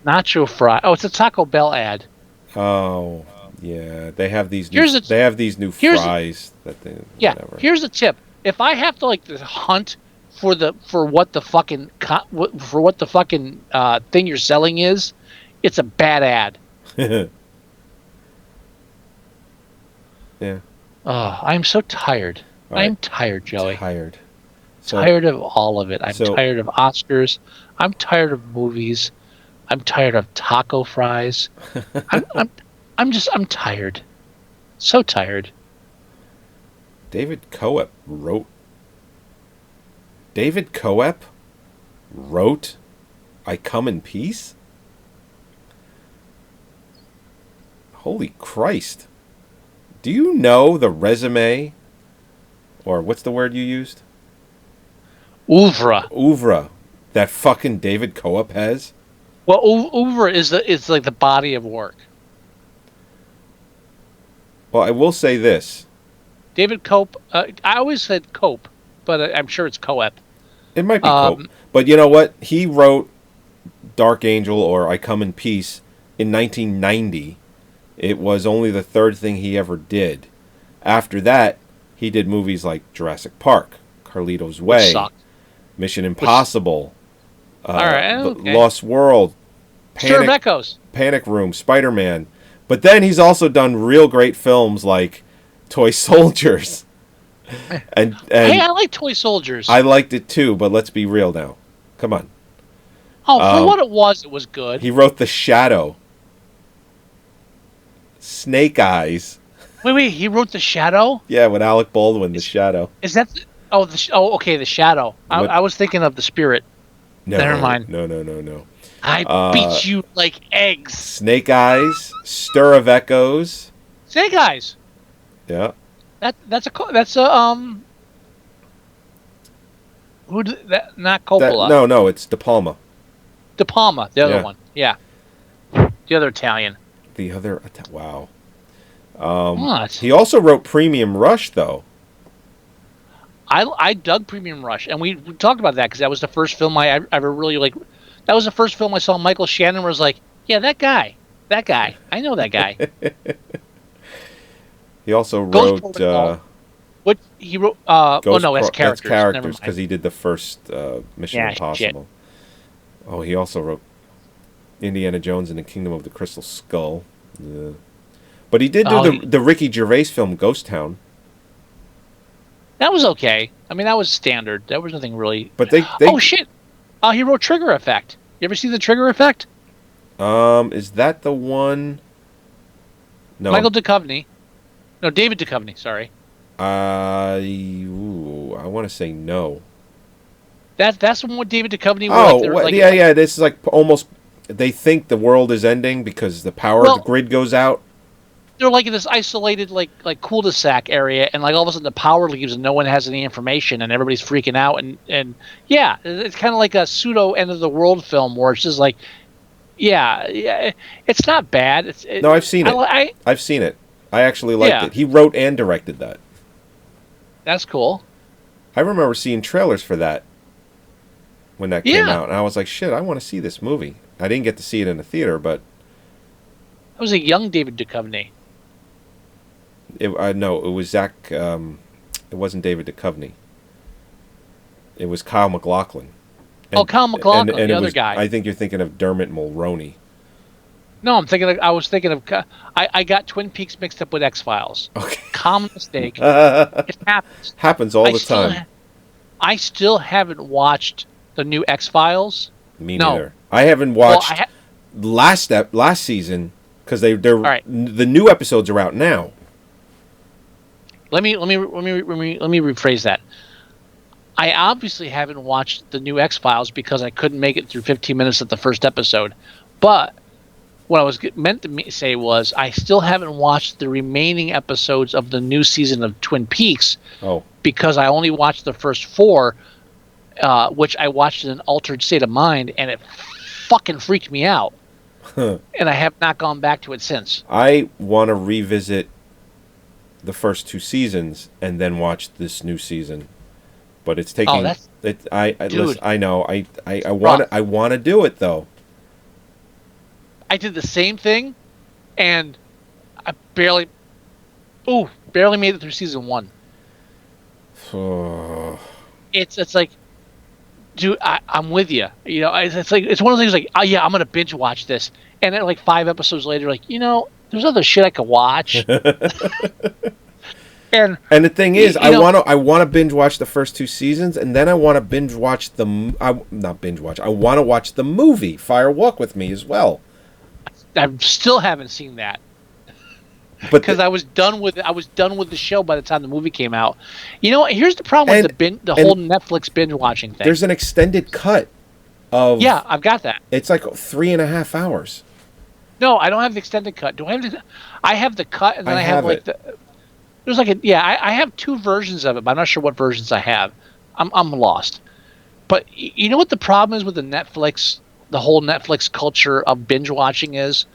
Nacho fry. Oh, it's a Taco Bell ad. Oh, yeah. They have these new fries that they. Yeah. Whatever. Here's a tip. If I have to hunt for what the fucking thing you're selling is, it's a bad ad. Yeah. Oh, I'm so tired. Right. I'm tired, Joey. Tired of all of it. I'm tired of Oscars. I'm tired of movies. I'm tired of taco fries. I'm tired. So tired. David Coep wrote I Come in Peace? Holy Christ. Do you know the resume, or what's the word you used? Oeuvre that fucking David Coep has? Well, oeuvre is like the body of work. Well, I will say this. David Cope, I always said Cope, but I'm sure it's Coep. It might be Cope. But you know what? He wrote Dark Angel or I Come in Peace in 1990. It was only the third thing he ever did. After that, he did movies like Jurassic Park, Carlito's Way, Mission Impossible, Lost World, Panic Room, Spider-Man. But then he's also done real great films like Toy Soldiers. And hey, I like Toy Soldiers. I liked it too, but let's be real now. Come on. Oh, for what it was good. He wrote The Shadow. Snake Eyes. Wait, he wrote The Shadow? Yeah, with Alec Baldwin, The Shadow. Is that... okay, The Shadow. I was thinking of The Spirit. No, never mind. No. I beat you like eggs. Snake Eyes, Stir of Echoes, Snake Eyes. Yeah. That's a not Coppola. No, it's De Palma. De Palma, the other Yeah. one. Yeah. The other Italian. Wow. What? He also wrote Premium Rush, though. I dug Premium Rush, and we talked about that because that was the first film I ever really like. That was the first film I saw Michael Shannon was like, yeah, that guy, I know that guy. He also Ghost wrote. Protocol. What he wrote? Oh no, that's characters. That's characters because he did the first Mission Impossible. Shit. Oh, he also wrote Indiana Jones and the Kingdom of the Crystal Skull. Yeah. But he did do the Ricky Gervais film Ghost Town. That was okay. I mean, that was standard. There was nothing really. But they oh shit! He wrote Trigger Effect. You ever see the Trigger Effect? Is that the one? No. Michael Duchovny. No, David Duchovny. Sorry. I want to say no. That's the one with David Duchovny. Yeah. This is like almost. They think the world is ending because the power grid goes out. They're like in this isolated like cul-de-sac area, and like all of a sudden the power leaves and no one has any information, and everybody's freaking out, and yeah, it's kind of like a pseudo end of the world film where it's just like, yeah, it's not bad. No, I've seen it. I've seen it. I actually liked it. He wrote and directed that. That's cool. I remember seeing trailers for that when that came out, and I was like, shit, I want to see this movie. I didn't get to see it in the theater, but it was a young David Duchovny. No, it was Zach. It wasn't David Duchovny. It was Kyle MacLachlan. Kyle MacLachlan, and the other guy. I think you're thinking of Dermot Mulroney. No, I was thinking of. I got Twin Peaks mixed up with X-Files. Okay. Common mistake. It happens. Happens all the time. I still haven't watched the new X-Files. Me neither. I haven't watched last season because they're right. The new episodes are out now. Let me rephrase that. I obviously haven't watched the new X-Files because I couldn't make it through 15 minutes of the first episode. But what I was meant to say was I still haven't watched the remaining episodes of the new season of Twin Peaks because I only watched the first 4, which I watched in an altered state of mind, and it fucking freaked me out. And I have not gone back to it since. I want to revisit the first 2 seasons and then watch this new season, but it's taking. Listen, I know. I want to do it though. I did the same thing, and I barely made it through season 1. It's like, dude, I'm with you. You know, it's like it's one of those things like, oh yeah, I'm gonna binge watch this, and then like 5 episodes later, like, you know, there's other shit I could watch. and the thing is, I want to binge watch the first 2 seasons, and then I want to binge watch I want to watch the movie Fire Walk with Me as well. I still haven't seen that. Because I was done with the show by the time the movie came out. You know what? Here's the problem with the whole Netflix binge watching thing. There's an extended cut of. Yeah, I've got that. It's like 3.5 hours. No, I don't have the extended cut. Do I have I have the cut, and then I have like it. There's like I have 2 versions of it, but I'm not sure what versions I have. I'm lost. But you know what the problem is with the whole Netflix culture of binge watching is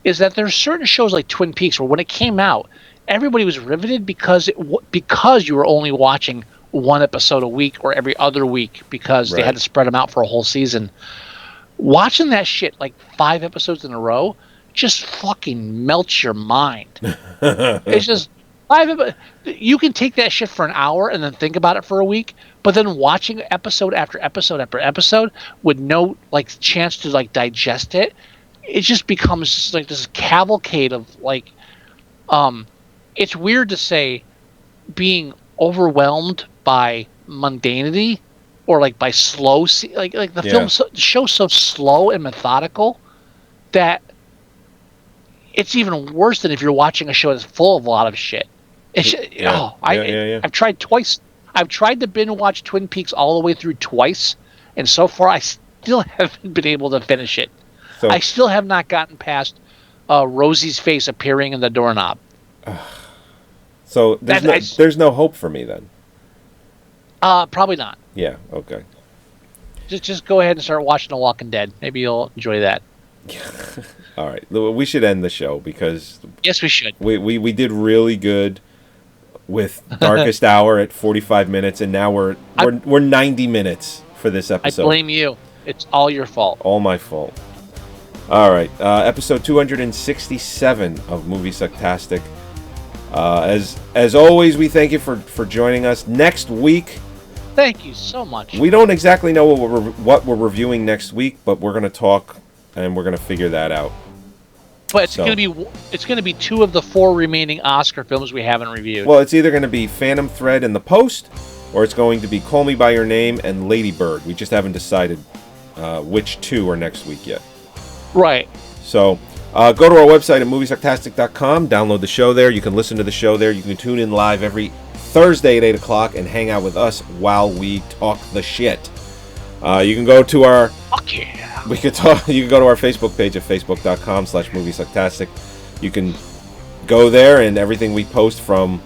that there's certain shows like Twin Peaks where when it came out, everybody was riveted because you were only watching 1 episode a week or every other week because they had to spread them out for a whole season. Watching that shit like 5 episodes in a row just fucking melts your mind. It's just you can take that shit for an hour and then think about it for a week, but then watching episode after episode after episode with no like chance to like digest it, it just becomes just like this cavalcade of like, it's weird to say being overwhelmed by mundanity or like by slow, like the show's so slow and methodical that it's even worse than if you're watching a show that's full of a lot of shit. I've tried twice. I've tried to binge watch Twin Peaks all the way through twice, and so far I still haven't been able to finish it. So, I still have not gotten past Rosie's face appearing in the doorknob. So there's no hope for me then. Probably not. Yeah. Okay. Just go ahead and start watching The Walking Dead. Maybe you'll enjoy that. All right. We should end the show because yes, we should. We did really good with Darkest Hour at 45 minutes, and now we're 90 minutes for this episode. I blame you. It's all your fault. All my fault. All right. Episode 267 of Moviesucktastic. As always, we thank you for joining us. Next week, thank you so much. We don't exactly know what we're reviewing next week, but we're going to talk and we're going to figure that out. But it's going to be 2 of the 4 remaining Oscar films we haven't reviewed. Well, it's either going to be Phantom Thread and The Post, or it's going to be Call Me by Your Name and Lady Bird. We just haven't decided which 2 are next week yet. Right. So go to our website at Moviesucktastic.com. Download the show there. You can listen to the show there. You can tune in live every Thursday at 8 o'clock and hang out with us while we talk the shit. You can go to our... Fuck yeah. You can go to our Facebook page at facebook.com/Moviesucktastic. You can go there and everything we post from...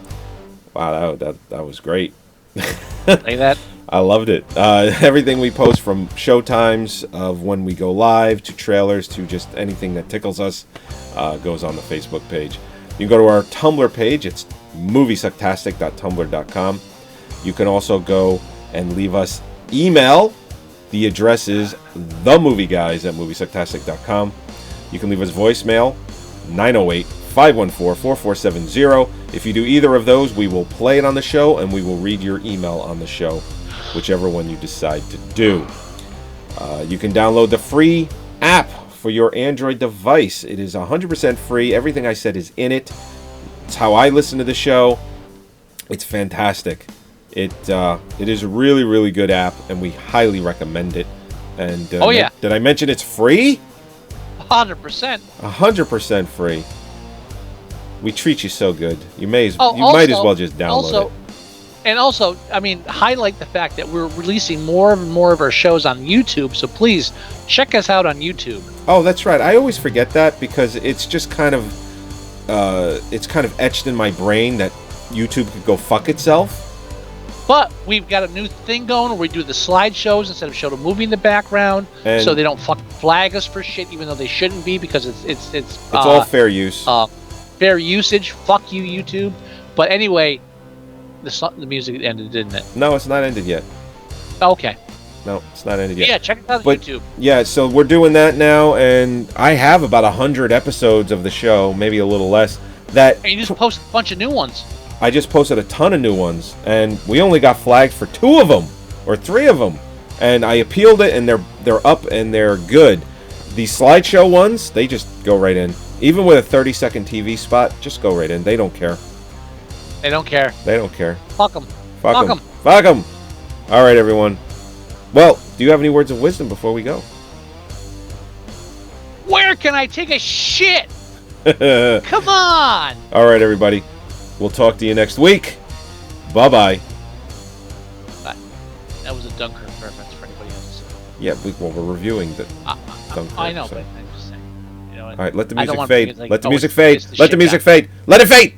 Wow, that was great. Like that? I loved it. Everything we post from showtimes of when we go live to trailers to just anything that tickles us goes on the Facebook page. You can go to our Tumblr page. It's moviesucktastic.tumblr.com. You can also go and leave us email. The address is themovieguys@moviesucktastic.com. You can leave us voicemail 908-514-4470. If you do either of those, we will play it on the show and we will read your email on the show, whichever one you decide to do. You can download the free app for your Android device. It is 100% free. Everything I said is in it. It's how I listen to the show. It's fantastic. It is a really, really good app, and we highly recommend it. And did I mention it's free? 100%. 100% free. We treat you so good. You might as well just download it. And also, I mean, highlight the fact that we're releasing more and more of our shows on YouTube. So please check us out on YouTube. Oh, that's right. I always forget that because it's just kind of etched in my brain that YouTube could go fuck itself. But we've got a new thing going where we do the slideshows instead of showing a movie in the background, so they don't flag us for shit, even though they shouldn't be, because it's all fair use. Fair usage. Fuck you, YouTube. But anyway, the music ended, didn't it? No, it's not ended yet. Okay. No, it's not ended yet. Yeah, check it out on YouTube. Yeah, so we're doing that now, and I have about 100 episodes of the show, maybe a little less. And you just post a bunch of new ones. I just posted a ton of new ones, and we only got flagged for 2 of them, or 3 of them. And I appealed it, and they're up, and they're good. The slideshow ones, they just go right in. Even with a 30-second TV spot, just go right in. They don't care. They don't care. They don't care. Fuck them. Fuck them. Fuck them. All right, everyone. Well, do you have any words of wisdom before we go? Where can I take a shit? Come on. All right, everybody. We'll talk to you next week. Bye-bye. Bye. That was a Dunkirk reference for anybody else. Yeah, we're reviewing the Dunkirk. I know, so. but I'm just saying. You know, all right, let the music fade. Like, Let the music fade. Let the music fade. Let it fade.